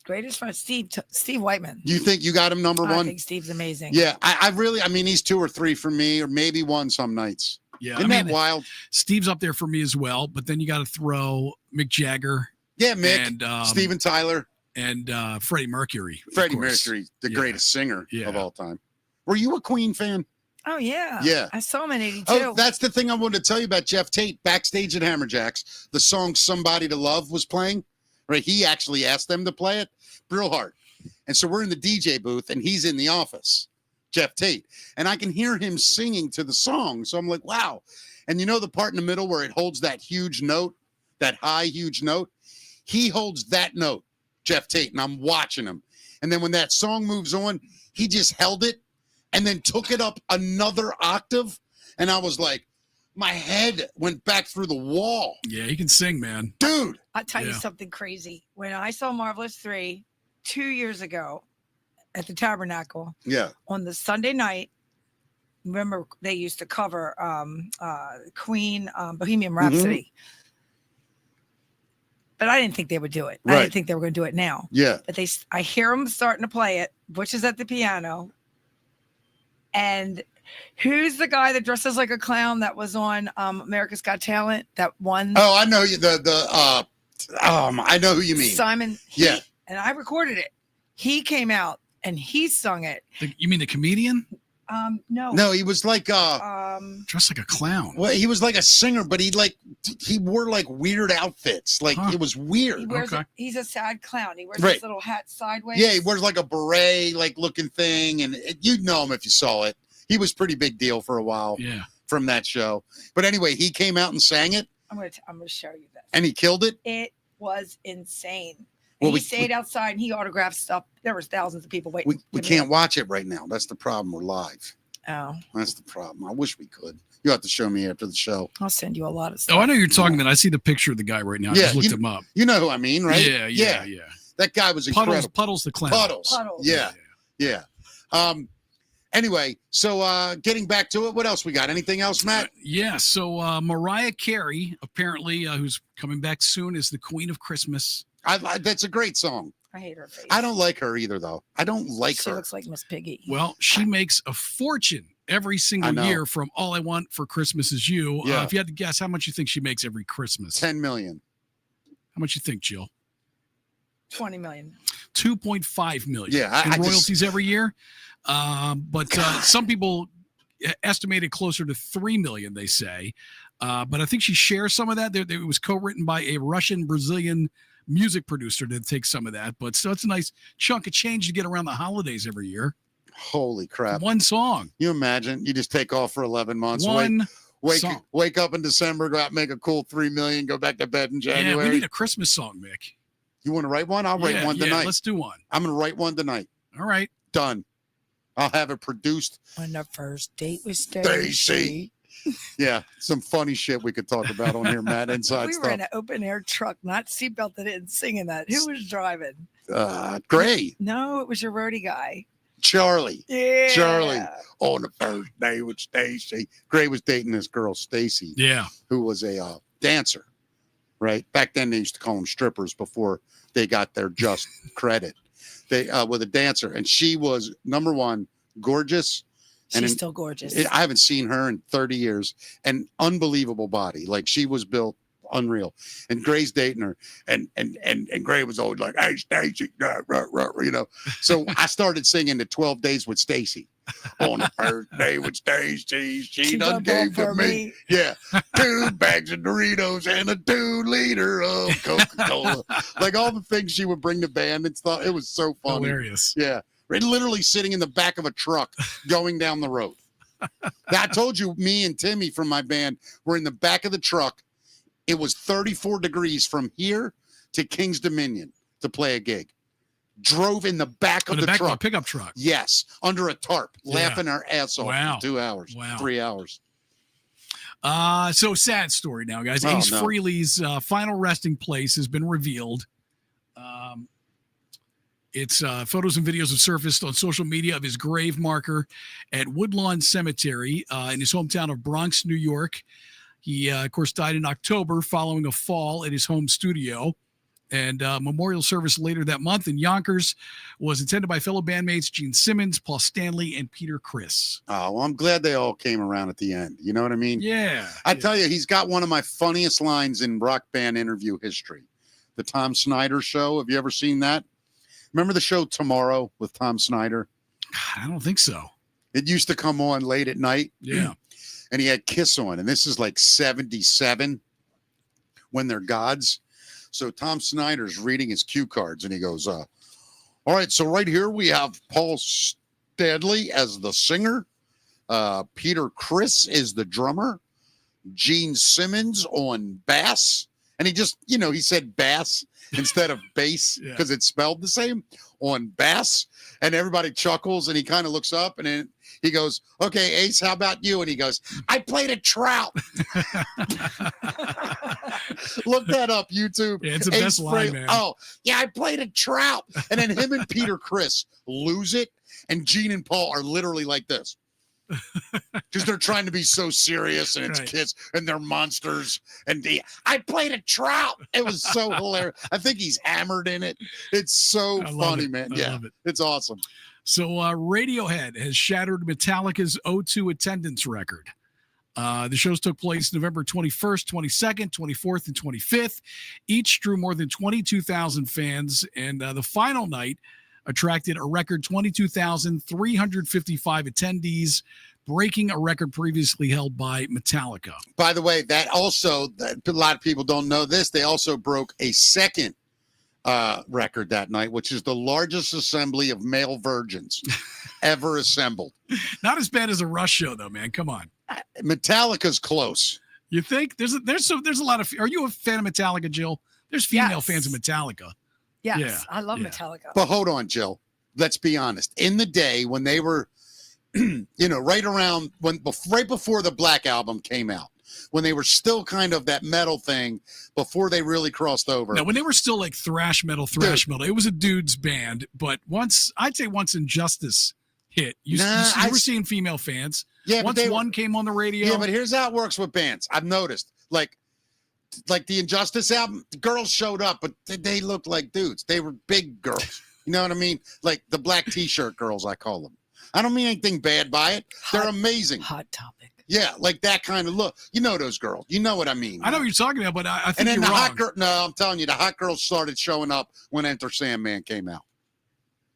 Greatest front, Steve Whiteman.
You think you got him number 1?
I think Steve's amazing.
Yeah, I really, he's 2 or 3 for me, or maybe 1 some nights.
Yeah,
Isn't that wild?
Steve's up there for me as well, but then you got to throw Mick Jagger.
Yeah, Mick, and Steven Tyler.
And Freddie Mercury.
Freddie Mercury, the greatest singer of all time. Were you a Queen fan?
Oh, yeah.
Yeah.
I saw him in 82.
Oh, that's the thing I wanted to tell you about Jeff Tate. Backstage at Hammerjacks, the song Somebody to Love was playing. Right? He actually asked them to play it real hard. And so we're in the DJ booth, and he's in the office, Jeff Tate. And I can hear him singing to the song. So I'm like, wow. And you know the part in the middle where it holds that huge note, that high, huge note? He holds that note, Jeff Tate, and I'm watching him. And then when that song moves on, he just held it and then took it up another octave. And I was like, my head went back through the wall.
Yeah, he can sing, man.
Dude.
I'll tell you something crazy. When I saw Marvelous 3 2 years ago at the Tabernacle, on the Sunday night, remember they used to cover Queen, Bohemian Rhapsody. But I didn't think they would do it. I didn't think they were going to do it now.
Yeah.
But I hear them starting to play it. Butch is at the piano. And who's the guy that dresses like a clown that was on America's Got Talent? That one?
Oh, I know you. The I know who you mean.
Simon.
Yeah.
And I recorded it. He came out and he sung it.
You mean the comedian?
No.
He was like
Dressed like a clown.
well, he was like a singer, but he wore like weird outfits. Like it was
He
weird.
wears
Okay.
he's a sad clown. He wears
Right.
this little hat sideways.
Yeah, he wears like a beret like looking thing, and you'd know him if you saw it. He was pretty big deal for a while
Yeah.
from that show. But anyway, he came out and sang it,
I'm gonna show you this.
and he killed it.
It was insane.
Well,
And
we-
he stayed outside and he autographed stuff. There was thousands of people waiting.
We can't watch it right now. That's the problem. We're live.
Oh,
That's the problem. I wish we could. You have to show me after the show.
I'll send you a lot of stuff.
Oh, I know you're talking about. I see the picture of the guy right now. I just looked him up.
You know who I mean, right?
Yeah.
That guy was incredible.
Puddles the clown.
Puddles.
Puddles.
Yeah. Anyway, so getting back to it, what else we got? Anything else, Matt?
Yeah. So Mariah Carey, apparently, who's coming back soon, is the Queen of Christmas.
That's a great song.
I hate her face.
I don't like her either, though. I don't like
She
her.
looks like Miss Piggy.
Well, she makes a fortune every
I
single
know.
year from All I Want for Christmas Is You.
Yeah.
If you had to guess, how much you think she makes every Christmas?
10 million.
How much you think, Jill?
20 million.
2.5 million.
Yeah, I
in
just-
royalties every year. But some people estimated closer to 3 million, they say. But I think she shares some of that. It was co-written by a Russian-Brazilian music producer to take some of that. But so it's a nice chunk of change to get around the holidays every year.
Holy crap.
One song.
You imagine? You just take off for 11 months.
One
Wake
song.
wake up in December, go out and make a cool 3 million, go back to bed in
Yeah,
January.
we need a Christmas song, Mick.
You want to write one? I'll write one tonight.
Let's do one.
I'm going to write one tonight.
All right.
Done. I'll have it produced.
On the first date with
Stacy.
Stacy.
Yeah, some funny shit we could talk about on here, Matt. Inside
We were
stuff.
in an open air truck, not seatbelted in, singing that. Who was driving?
Gray,
No, it was your roadie guy.
Charlie.
Yeah.
Charlie. On the first day with Stacy. Gray was dating this girl, Stacy,
Yeah.
who was a dancer, right? Back then they used to call them strippers before they got their just credit. They with a dancer, and she was number one, gorgeous.
She's still gorgeous.
I haven't seen her in 30 years. An unbelievable body. Like she was built unreal. And Gray's dating her. And Gray was always like, hey, Stacy, you know. So I started singing the 12 Days with Stacy. On the first day with Stacy, she done gave to me. Yeah. 2 bags of Doritos and a 2-liter of Coca-Cola. Like all the things she would bring to band and stuff. It was so funny.
Hilarious.
Yeah. We're literally sitting in the back of a truck going down the road. I told you, me and Timmy from my band were in the back of the truck. It was 34 degrees from here to King's Dominion to play a gig. Drove in the back of the
back
truck.
of a pickup truck.
Yes, under a tarp,
Yeah.
laughing our ass off
Wow.
for 2 hours,
Wow.
3 hours.
So sad story now, guys.
Oh,
Ace
no.
Frehley's final resting place has been revealed. It's photos and videos have surfaced on social media of his grave marker at Woodlawn Cemetery in his hometown of Bronx, New York. He, of course, died in October following a fall at his home studio. And memorial service later that month in Yonkers was attended by fellow bandmates Gene Simmons, Paul Stanley, and Peter Criss.
Oh, well, I'm glad they all came around at the end. You know what I mean?
Yeah.
I tell you, he's got one of my funniest lines in rock band interview history. The Tom Snyder Show. Have you ever seen that? Remember the show Tomorrow with Tom Snyder?
God, I don't think so.
It used to come on late at night.
Yeah.
And he had Kiss on. And this is like 77 when they're gods. So Tom Snyder's reading his cue cards and he goes, all right, so right here we have Paul Stanley as the singer. Peter Criss is the drummer. Gene Simmons on bass. And he just, he said bass instead of bass because it's spelled the same on bass. And everybody chuckles and he kind of looks up and then he goes, okay, Ace, how about you? And he goes, I played a trout. Look that up, YouTube.
Yeah, it's the
Ace
best line, man.
Oh, yeah, I played a trout. And then him and Peter Criss lose it. And Gene and Paul are literally like this. Because they're trying to be so serious and it's
Right.
kids and they're monsters. And I played a trout. It was so hilarious. I think he's hammered in it. It's so
I love
funny,
it.
man.
I
Yeah,
love it.
it's awesome.
So Radiohead has shattered Metallica's O2 attendance record. The shows took place November 21st, 22nd, 24th, and 25th. Each drew more than 22,000 fans, and the final night attracted a record 22,355 attendees, breaking a record previously held by Metallica.
By the way, a lot of people don't know this. They also broke a second record that night, which is the largest assembly of male virgins ever assembled.
Not as bad as a Rush show, though, man. Come on.
Metallica's close.
You think there's a lot of? Are you a fan of Metallica, Jill? There's female fans of Metallica.
Yes,
Yeah,
I love
yeah.
Metallica.
But hold on, Jill. Let's be honest. In the day when they were, right before the Black Album came out, when they were still kind of that metal thing before they really crossed over.
Now, when they were still like thrash metal, it was a dude's band. But once Injustice hit, you were seeing female fans.
Yeah,
once one came on the radio.
Yeah, but here's how it works with bands. I've noticed, like the Injustice album, the girls showed up, but they looked like dudes. They were big girls. You know what I mean? Like the black T-shirt girls, I call them. I don't mean anything bad by it. They're amazing.
Hot Topic.
Yeah, like that kind of look. You know those girls. You know what I mean.
I know what you're talking about, but I think
and then
you're wrong.
hot girl. No, I'm telling you, the hot girls started showing up when Enter Sandman came out.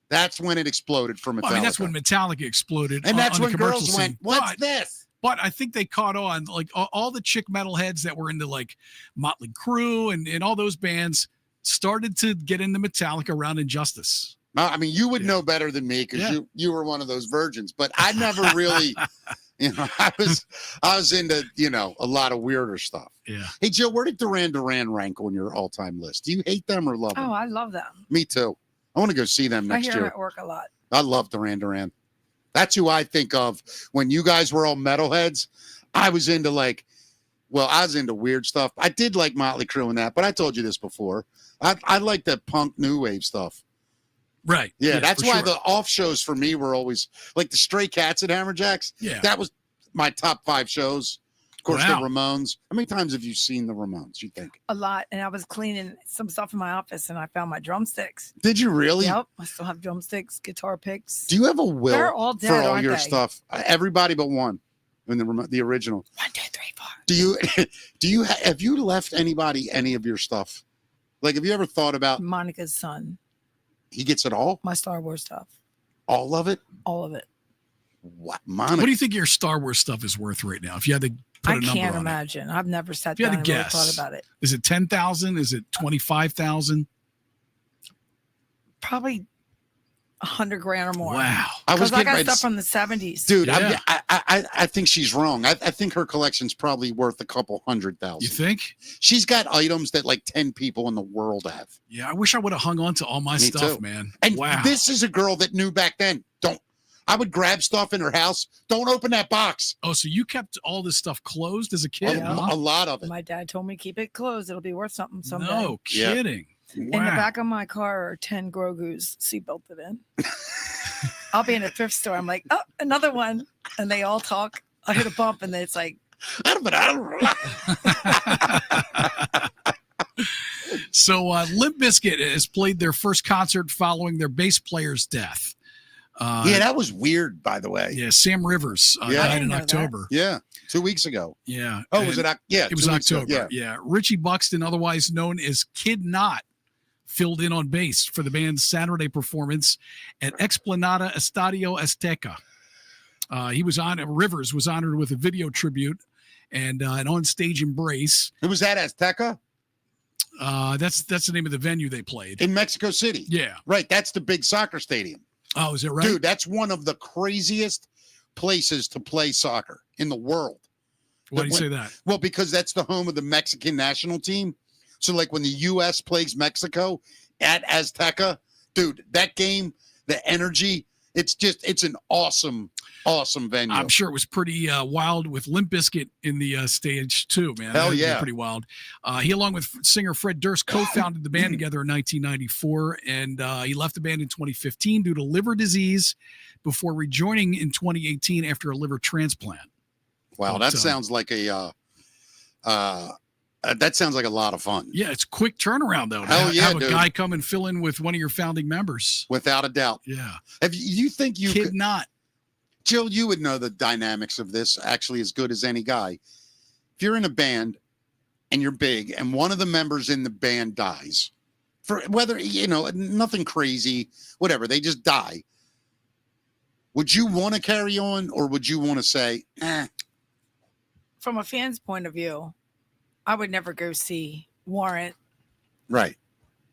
That's when it exploded for Metallica.
Well, I mean, that's when Metallica exploded.
And that's
on
when
the commercial
girls
scene.
went, "What's this?"
But I think they caught on. Like all the chick metalheads that were into like Motley Crue and all those bands started to get into Metallica around Injustice.
I mean, you would know better than me because you were one of those virgins. But I never really, I was into a lot of weirder stuff.
Yeah.
Hey, Jill, where did Duran Duran rank on your all-time list? Do you hate them or love them?
Oh, I love them.
Me too. I want to go see them next
I hear
year.
them at work a lot.
I love Duran Duran. That's who I think of when you guys were all metalheads. I was into I was into weird stuff. I did like Motley Crue and that, but I told you this before. I like the punk new wave stuff.
Right.
Yeah, that's why the off shows for me were always like the Stray Cats at Hammerjacks.
Yeah.
That was my top 5 shows. Of course, the Ramones. How many times have you seen the Ramones, you think?
A lot. And I was cleaning some stuff in my office and I found my drumsticks.
Did you really?
Yep. I still have drumsticks, guitar picks.
Do you have a will
They're all dead,
for all
aren't
your
they?
stuff? Everybody but one in the original.
1, 2, 3, 4.
Have you left anybody any of your stuff? Like, have you ever thought about
Monica's son.
He gets it all?
My Star Wars stuff.
All of it?
All of it.
What, Monica?
What do you think your Star Wars stuff is worth right now? If you had to put a number on
I can't
it.
imagine. I've never sat
If you
down
had to
and really
guess,
thought about it.
Is it 10,000? Is it 25,000?
Probably $100,000 or more.
Wow.
Because I got stuff from the 70s.
Dude,
Yeah.
I think she's wrong. I think her collection's probably worth a couple $100,000.
You think?
She's got items that like 10 people in the world have.
Yeah, I wish I would have hung on to all my
Me
stuff,
too.
man.
And
wow.
this is a girl that knew back then. I would grab stuff in her house. Don't open that box.
Oh, so you kept all this stuff closed as a kid?
Yeah.
huh?
A lot of it.
My dad told me keep it closed. It'll be worth something someday.
No kidding.
In the back of my car are 10 Grogu's seatbelted in. I'll be in a thrift store. I'm like, oh, another one. And they all talk. I hit a bump and then it's like,
So Limp Bizkit has played their first concert following their bass player's death.
Yeah, that was weird, by the way.
Yeah, Sam Rivers
Yeah. I
died in
didn't know that.
October.
Yeah, 2 weeks ago.
Yeah.
Oh, was it? Yeah,
It was
2 weeks ago.
October. Yeah. Richie Buxton, otherwise known as Kid Knott, filled in on bass for the band's Saturday performance at Explanada Estadio Azteca. Rivers was honored with a video tribute and an on-stage embrace.
It was at Azteca
That's the name of the venue they played.
in Mexico City.
Yeah.
Right, that's the big soccer stadium.
Oh, is it right?
Dude, that's one of the craziest places to play soccer in the world.
Why do you say that?
Well, because that's the home of the Mexican national team. So, like, when the U.S. plays Mexico at Azteca, dude, that game, the energy, it's an awesome venue.
I'm sure it was pretty wild with Limp Bizkit in the stage too, man.
Hell
That was
yeah.
pretty wild. He, along with singer Fred Durst, co-founded the band together in 1994, and he left the band in 2015 due to liver disease before rejoining in 2018 after a liver transplant.
Wow, that sounds like a lot of fun.
Yeah, it's a quick turnaround though.
Hell yeah,
have a
dude.
guy come and fill in with one of your founding members.
Without a doubt.
Yeah,
You think you
Kid
could?
Knott.
Jill, you would know the dynamics of this actually as good as any guy. If you're in a band and you're big and one of the members in the band dies, for whether, nothing crazy, whatever, they just die. Would you want to carry on, or would you want to say,
From a fan's point of view, I would never go see Warrant.
Right.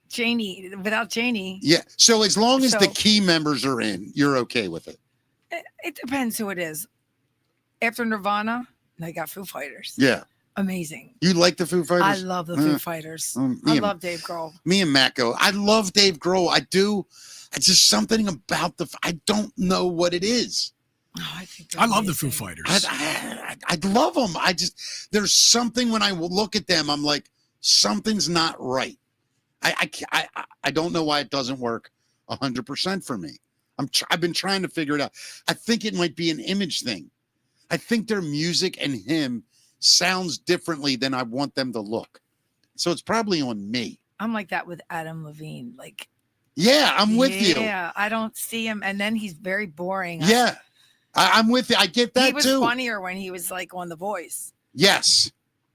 Janie, without Janie.
Yeah. So as long as the key members are in, you're okay with it.
It depends who it is. After Nirvana, they got Foo Fighters.
Yeah.
Amazing.
You like the Foo Fighters?
I love the Foo Fighters. I love Dave Grohl.
Me and Matt go, I love Dave Grohl. I do. It's just something about I don't know what it is.
Oh, I think
I love the Foo Fighters.
I love them. There's something when I look at them, I'm like, something's not right. I don't know why it doesn't work 100% for me. I've been trying to figure it out. I think it might be an image thing. I think their music and him sounds differently than I want them to look. So it's probably on me.
I'm like that with Adam Levine. Like,
yeah, I'm with you.
Yeah, I don't see him. And then he's very boring.
Yeah, I'm with you. I get that
he was
too.
funnier when he was like on The Voice.
Yes.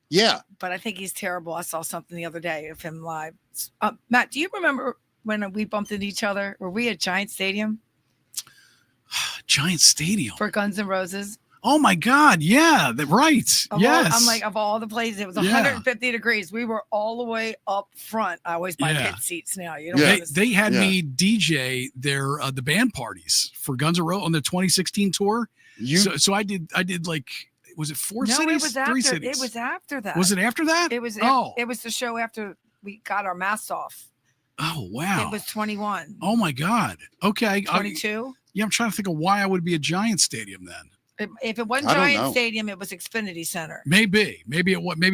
Yeah.
But I think he's terrible. I saw something the other day of him live. Matt, do you remember when we bumped into each other? Were we at Giant Stadium?
Giant Stadium.
For Guns N' Roses?
Oh my God. Yeah. Right. Yes.
I'm like, of all the places, it was 150 degrees. We were all the way up front. I always buy pit seats now. You know,
they had me DJ their the band parties for Guns N' Roses on the 2016 tour. So I did like, was it four cities?
It was after,
3 cities.
It was after that.
Was it after that?
It was. It was the show after we got our masks off.
Oh wow!
It was 21.
Oh my God! Okay,
22.
Yeah, I'm trying to think of why I would be a Giant Stadium then.
If it wasn't Giant Stadium, it was Xfinity Center.
Maybe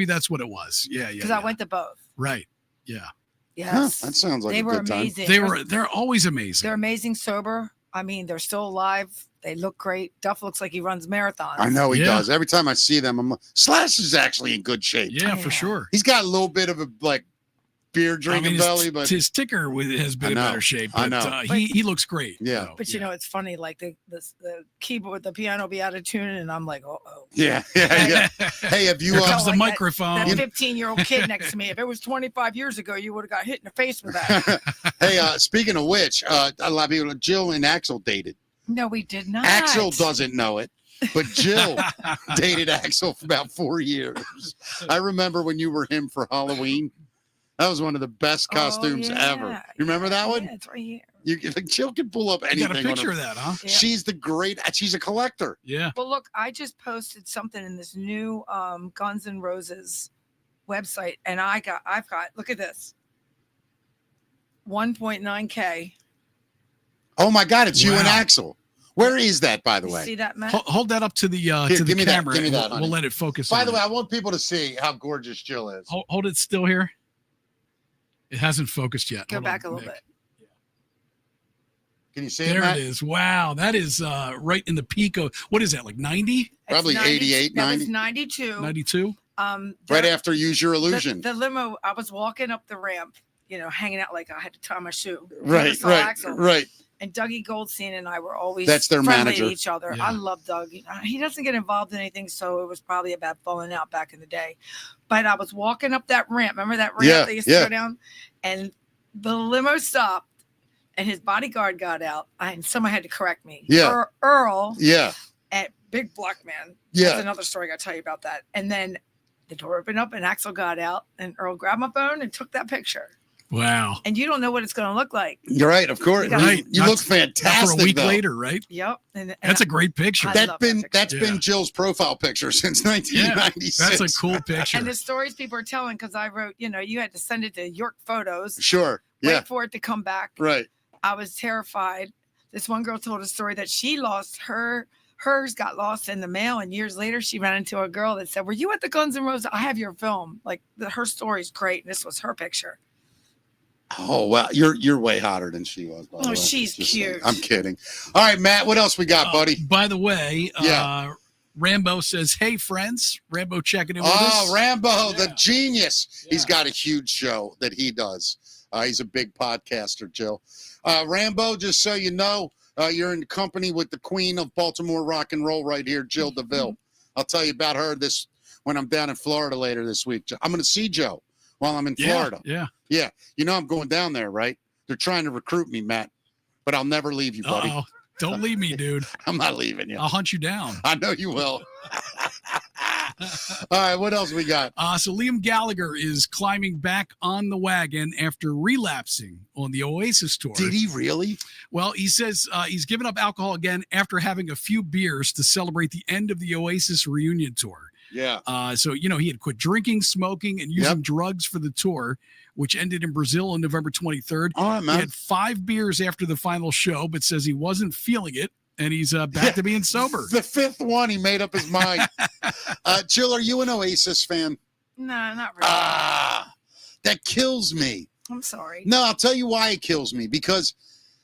that's what it was. Yeah.
Because I went to both.
Right. Yeah.
Yes.
Huh, that sounds like
they
a
were
good
amazing.
Time.
They're always amazing.
They're amazing sober. I mean, they're still alive. They look great. Duff looks like he runs marathons.
I know he does. Every time I see them, I'm like, Slash is actually in good shape.
Yeah, for sure.
He's got a little bit of a beer drinking belly, but
his ticker has been in better shape. But,
I know.
He looks great.
Yeah.
But you know, it's funny, like the keyboard, the piano be out of tune, and I'm like, oh.
Yeah. Hey, have you
Here comes the microphone.
That 15-year-old kid next to me. If it was 25 years ago, you would have got hit in the face with that.
Hey, speaking of which, a lot of people, Jill and Axel dated.
No, we did not.
Axel doesn't know it, but Jill dated Axel for about 4 years. I remember when you were him for Halloween. That was one of the best costumes ever. You remember that one?
Yeah, it's right here.
Jill can pull up anything.
You got a picture of that, huh?
Yeah.
She's a collector.
Yeah.
Well, look, I just posted something in this new Guns N' Roses website, and I've got, look at this, 1.9K.
Oh my God, it's you and Axel. Where is that, by the way?
See that, Matt?
Hold that up to the camera.
Give me that.
We'll let it focus.
By the way, I want people to see how gorgeous Jill is.
Hold it still here. It hasn't focused yet.
Go back a little bit.
Can you see it,
There
Matt?
it is. Wow, that is right in the peak of, what is that, like 90?
Probably 88, 90.
That was 92.
92?
Right after Use Your Illusion.
The limo, I was walking up the ramp, hanging out like I had to tie my shoe.
Right.
And Dougie Goldstein and I were always
That's their
friendly
manager.
to each other.
Yeah.
I love Dougie. He doesn't get involved in anything, so it was probably a bad falling out back in the day. But I was walking up that ramp. Remember that ramp that used to go down? And the limo stopped, and his bodyguard got out, and someone had to correct me.
Yeah.
Earl.
Yeah.
At Big Black Man.
Yeah.
That's another story I got to tell you about that. And then the door opened up, and Axel got out, and Earl grabbed my phone and took that picture.
Wow.
And you don't know what it's going to look like.
You're right, of course.
Right.
You look fantastic.
For a week
though.
later, right?
Yep. And
That's a great picture.
I
That's been Jill's profile picture since 1996.
Yeah, that's a cool picture.
And the stories people are telling, because I wrote, you had to send it to York Photos.
Sure. Yeah.
Wait for it to come back.
Right.
I was terrified. This one girl told a story that she lost hers got lost in the mail, and years later she ran into a girl that said, "Were you at the Guns N' Roses? I have your film." Like her story's great, and this was her picture.
Oh wow, you're way hotter than she was. By the way.
She's cute.
I'm kidding. All right, Matt, what else we got, buddy?
By the way, Rambo says, "Hey friends," Rambo checking in with us.
Oh, Rambo, the genius. Yeah. He's got a huge show that he does. He's a big podcaster, Jill. Rambo, just so you know, You're in company with the queen of Baltimore rock and roll right here, Jill Deville. I'll tell you about her when I'm down in Florida later this week. I'm going to see Joe while I'm in Florida.
Yeah.
You know I'm going down there, right? They're trying to recruit me, Matt, but I'll never leave you, buddy.
Uh-oh. Don't leave me, dude.
I'm not leaving you.
I'll hunt you down.
I know you will. All right, what else we got?
So Liam Gallagher is climbing back on the wagon after relapsing on the Oasis tour.
Did he really?
Well, he says he's given up alcohol again after having a few beers to celebrate the end of the Oasis reunion tour.
Yeah.
So, he had quit drinking, smoking, and using drugs for the tour, which ended in Brazil on November 23rd.
All right, man.
He had 5 beers after the final show, but says he wasn't feeling it. And he's back to being sober.
The 5th one, he made up his mind. Jill, are you an Oasis fan?
No, not really.
That kills me.
I'm sorry.
No, I'll tell you why it kills me. Because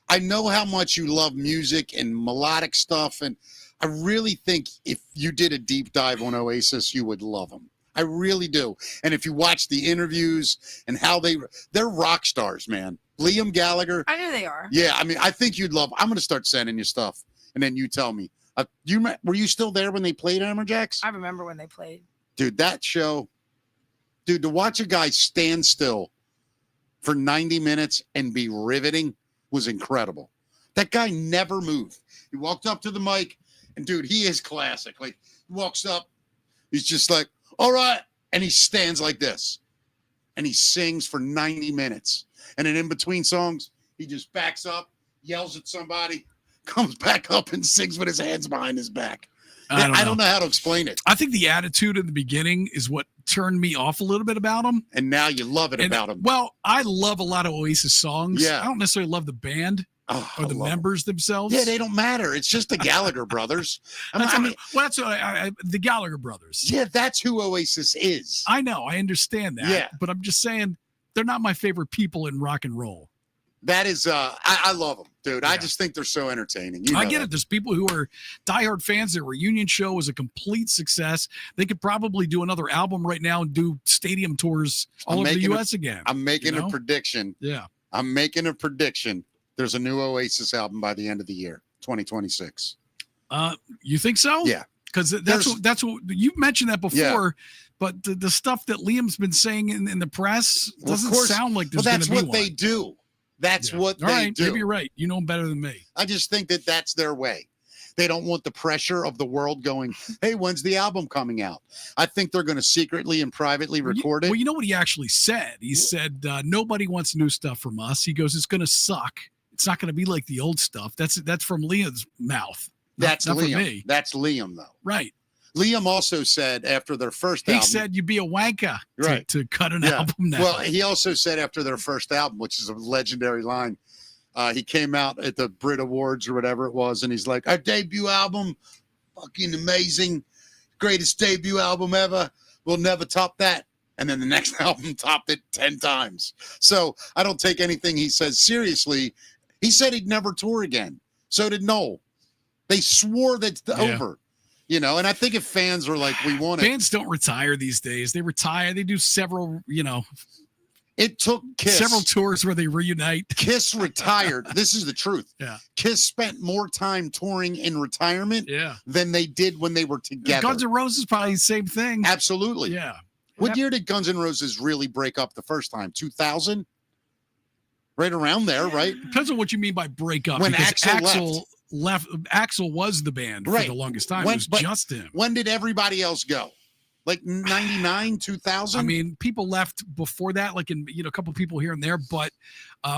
I know how much you love music and melodic stuff. And I really think if you did a deep dive on Oasis, you would love them. I really do. And if you watch the interviews and how they're rock stars, man. Liam Gallagher.
I know they are.
Yeah, I mean, I think you'd love. I'm going to start sending you stuff. And then you tell me, were you still there when they played Hammerjacks?
I remember when they played.
Dude, that show, to watch a guy stand still for 90 minutes and be riveting was incredible. That guy never moved. He walked up to the mic, and dude, he is classic. Like, he walks up, he's just like, all right. And he stands like this. And he sings for 90 minutes. And then in between songs, he just backs up, yells at somebody, comes back up and sings with his hands behind his back. I don't know how to explain it.
I think the attitude in the beginning is what turned me off a little bit about him.
And now you love it about him.
Well, I love a lot of Oasis songs.
Yeah.
I don't necessarily love the band or the members themselves.
Yeah, they don't matter. It's just the Gallagher brothers.
That's the Gallagher brothers.
Yeah, that's who Oasis is.
I know. I understand that.
Yeah.
But I'm just saying they're not my favorite people in rock and roll.
That is, I love them, dude. Yeah. I just think they're so entertaining.
I get it. There's people who are diehard fans. Their reunion show was a complete success. They could probably do another album right now and do stadium tours all over the U.S. again.
I'm making a prediction.
Yeah.
I'm making a prediction. There's a new Oasis album by the end of the year, 2026.
You think so?
Yeah.
Because that's what you mentioned that before, but the stuff that Liam's been saying in the press doesn't sound like there's going to be one.
That's what they do. That's what they do.
Maybe you're right. You know them better than me.
I just think that's their way. They don't want the pressure of the world going, hey, when's the album coming out? I think they're going to secretly and privately record it.
Well, you know what he actually said? He said, nobody wants new stuff from us. He goes, it's going to suck. It's not going to be like the old stuff. That's from Liam's mouth.
That's
not
Liam.
From me.
That's Liam, though.
Right.
Liam also said after their first album.
He said you'd be a wanker to cut an album now.
Well, he also said after their first album, which is a legendary line, he came out at the Brit Awards or whatever it was, and he's like, our debut album, fucking amazing, greatest debut album ever. We'll never top that. And then the next album topped it 10 times. So I don't take anything he says seriously. He said he'd never tour again. So did Noel. They swore that's over. You know, and I think if fans are like, we want it.
Fans don't retire these days. They retire. They do several,
It took Kiss.
Several tours where they reunite.
Kiss retired. This is the truth.
Yeah.
Kiss spent more time touring in retirement than they did when they were together.
Guns N' Roses probably the same thing.
Absolutely.
Yeah.
What year did Guns N' Roses really break up the first time? 2000? Right around there, right?
Depends on what you mean by break up.
When Axl
left. Axl was the band for the longest time. It was just him.
When did everybody else go? Like 99, 2000?
I mean, people left before that, like in, a couple people here and there, but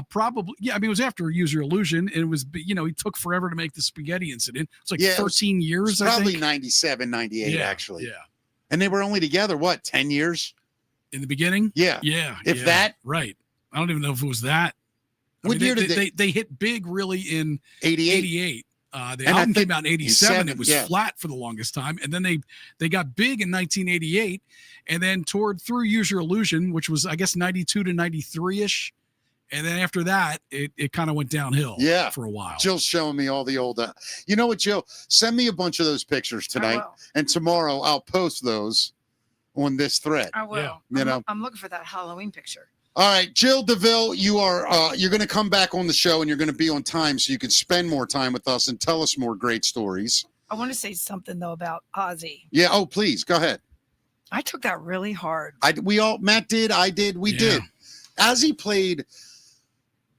probably, it was after Use Your Illusion. And it was, he took forever to make the spaghetti incident. It's like 13 years, I think.
Probably 97, 98, actually.
Yeah.
And they were only together, 10 years?
In the beginning?
Yeah.
Yeah.
If that?
Right. I don't even know if it was that.
What year did
they hit big really in
88?
The album came out in 87. It was flat for the longest time. And then they got big in 1988 and then toured through Use Your Illusion, which was, I guess, 92 to 93-ish. And then after that, it kind of went downhill for a while.
Jill's showing me all the old, you know what, Jill? Send me a bunch of those pictures tonight. And tomorrow I'll post those on this thread.
I will.
Yeah.
I'm looking for that Halloween picture.
All right, Jill Deville, you're going to come back on the show and you're going to be on time so you can spend more time with us and tell us more great stories.
I want to say something though about Ozzy.
Yeah. Oh, please go ahead.
I took that really hard.
Matt did, I did, we did. Ozzy played,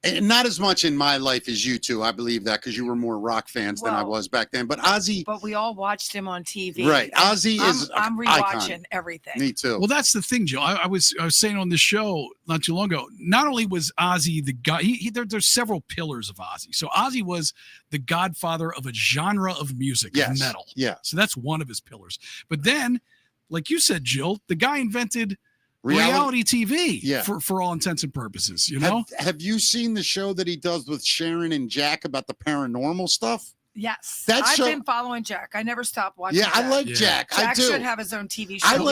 and not as much in my life as you two. I believe that because you were more rock fans than I was back then. But Ozzy.
But we all watched him on TV.
Right. Ozzy is.
I'm rewatching everything.
Me too.
Well, that's the thing, Joe. I was saying on the show not too long ago. Not only was Ozzy the guy, there's several pillars of Ozzy. So Ozzy was the godfather of a genre of music, of metal.
Yeah.
So that's one of his pillars. But then, like you said, Jill, the guy invented reality TV for all intents and purposes, you know?
Have you seen the show that he does with Sharon and Jack about the paranormal stuff?
Yes. I've been following Jack. I never stopped watching Jack.
I like Jack.
Jack
I do.
should have his own TV show.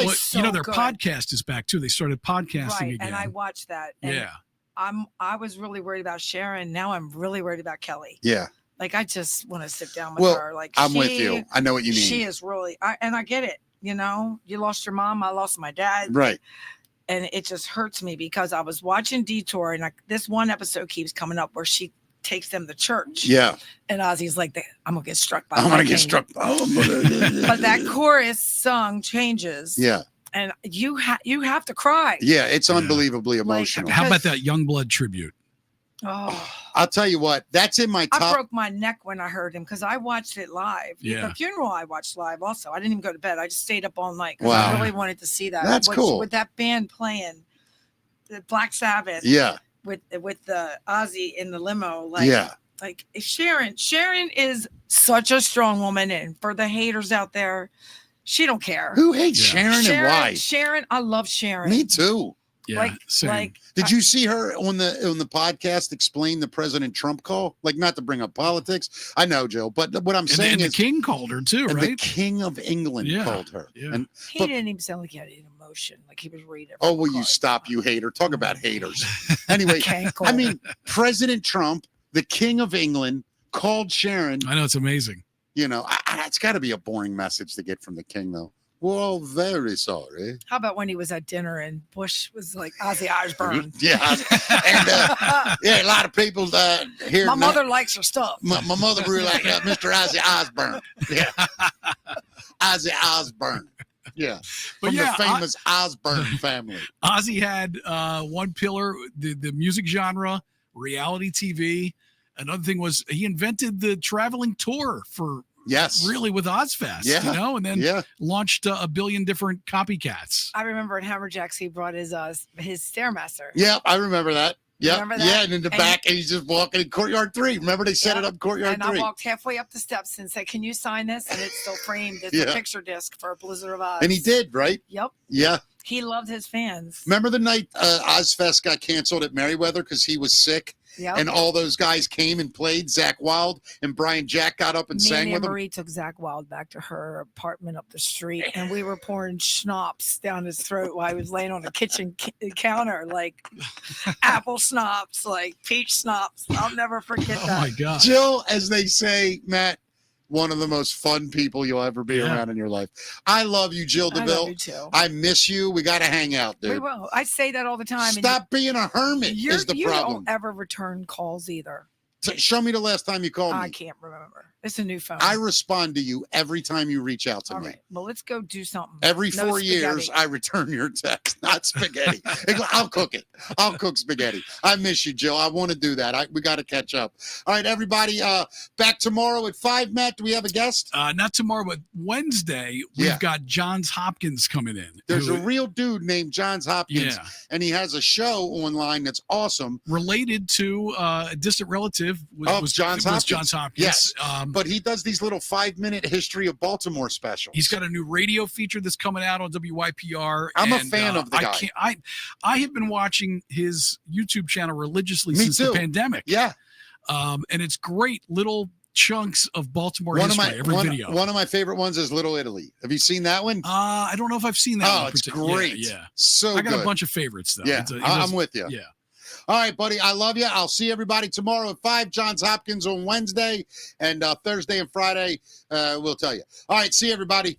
Their podcast is back too. They started podcasting again.
And I watched that. And I was really worried about Sharon. Now I'm really worried about Kelly.
Yeah.
Like I just want to sit down with her. Like
I'm with you. I know what you mean.
She is really, and I get it. You know, you lost your mom. I lost my dad.
Right.
And it just hurts me because I was watching Detour and this one episode keeps coming up where she takes them to church.
Yeah.
And Ozzy's like, I'm going to get struck by
I'm going to get struck.
But that chorus song changes.
Yeah.
And you have to cry.
Yeah. It's unbelievably emotional.
How about that Youngblood tribute?
Oh,
I'll tell you what, that's in my top.
I broke my neck when I heard him because I watched it live.
Yeah.
The funeral I watched live also. I didn't even go to bed. I just stayed up all night because
Wow.
I really wanted to see that.
That's cool.
With that band playing, the Black Sabbath.
Yeah.
With the Ozzy in the limo. Like Sharon is such a strong woman. And for the haters out there, she don't care.
Who hates Sharon and why?
Sharon, I love Sharon.
Me too.
Yeah,
did you see her on the podcast explain the President Trump call? Like, not to bring up politics. I know, Joe, but what I'm saying is
the King called her too, right?
The King of England called her.
Yeah.
And
he didn't even sound like he had any emotion, like he was reading.
Oh, will you stop, you hater? Talk about haters. Anyway, I mean, President Trump, the King of England, called Sharon.
I know, it's amazing.
You know, it's got to be a boring message to get from the King, though. Well, very sorry.
How about when he was at dinner and Bush was like Ozzy Osbourne?
Yeah, and a lot of people here.
My mother likes her stuff.
My mother really like Mr. Ozzy Osbourne. Yeah, Ozzy Osbourne. Yeah, from the famous Osbourne family.
Ozzy had one pillar, the music genre, reality TV. Another thing was he invented the traveling tour for.
Yes.
Really with Ozfest, you know, and then launched a billion different copycats.
I remember at Hammerjacks, he brought his Stairmaster.
Yeah, I remember that. Yeah,
remember that?
Yeah, and in the back, and he's just walking in Courtyard 3. Remember they set it up Courtyard 3?
And I walked halfway up the steps and said, "Can you sign this?" And it's still framed. It's a picture disc for a Blizzard of Oz.
And he did, right?
Yep.
Yeah.
He loved his fans.
Remember the night Ozfest got canceled at Merriweather because he was sick?
Yep.
And all those guys came and played. Zach Wilde and Brian Jack got up and sang with him.
Marie took Zach Wilde back to her apartment up the street, and we were pouring schnapps down his throat while he was laying on the kitchen counter, like apple schnapps, like peach schnapps. I'll never forget that.
Oh my God.
Jill, as they say, Matt, one of the most fun people you'll ever be around in your life. I love you, Jill Deville.
I love you too.
I miss you. We got to hang out, dude.
We will. I say that all the time.
Stop being a hermit is the problem.
You don't ever return calls either.
Show me the last time you called me.
I can't remember. It's a new phone.
I respond to you every time you reach out to me.
Right. Well, let's go do something.
Every 4 years, I return your text, not spaghetti. I'll cook it. I'll cook spaghetti. I miss you, Jill. I want to do that. We got to catch up. All right, everybody. Back tomorrow at 5, Matt. Do we have a guest?
Not tomorrow, but Wednesday, we've got Johns Hopkins coming in.
There's a real dude named Johns Hopkins, and he has a show online that's awesome.
Related to a distant relative was
Johns Hopkins.
Johns Hopkins.
Yes. But he does these little 5-minute history of Baltimore specials.
He's got a new radio feature that's coming out on WYPR.
I'm a fan of the guy.
I have been watching his YouTube channel religiously since the pandemic.
Yeah.
And it's great little chunks of Baltimore history every video.
One of my favorite ones is Little Italy. Have you seen that one?
I don't know if I've seen that one.
Oh, it's great.
Yeah.
So
I got
good.
a bunch of favorites, though.
Yeah, I'm with you.
Yeah.
All right, buddy. I love you. I'll see everybody tomorrow at 5. Johns Hopkins on Wednesday, and Thursday and Friday, we'll tell you. All right, see everybody.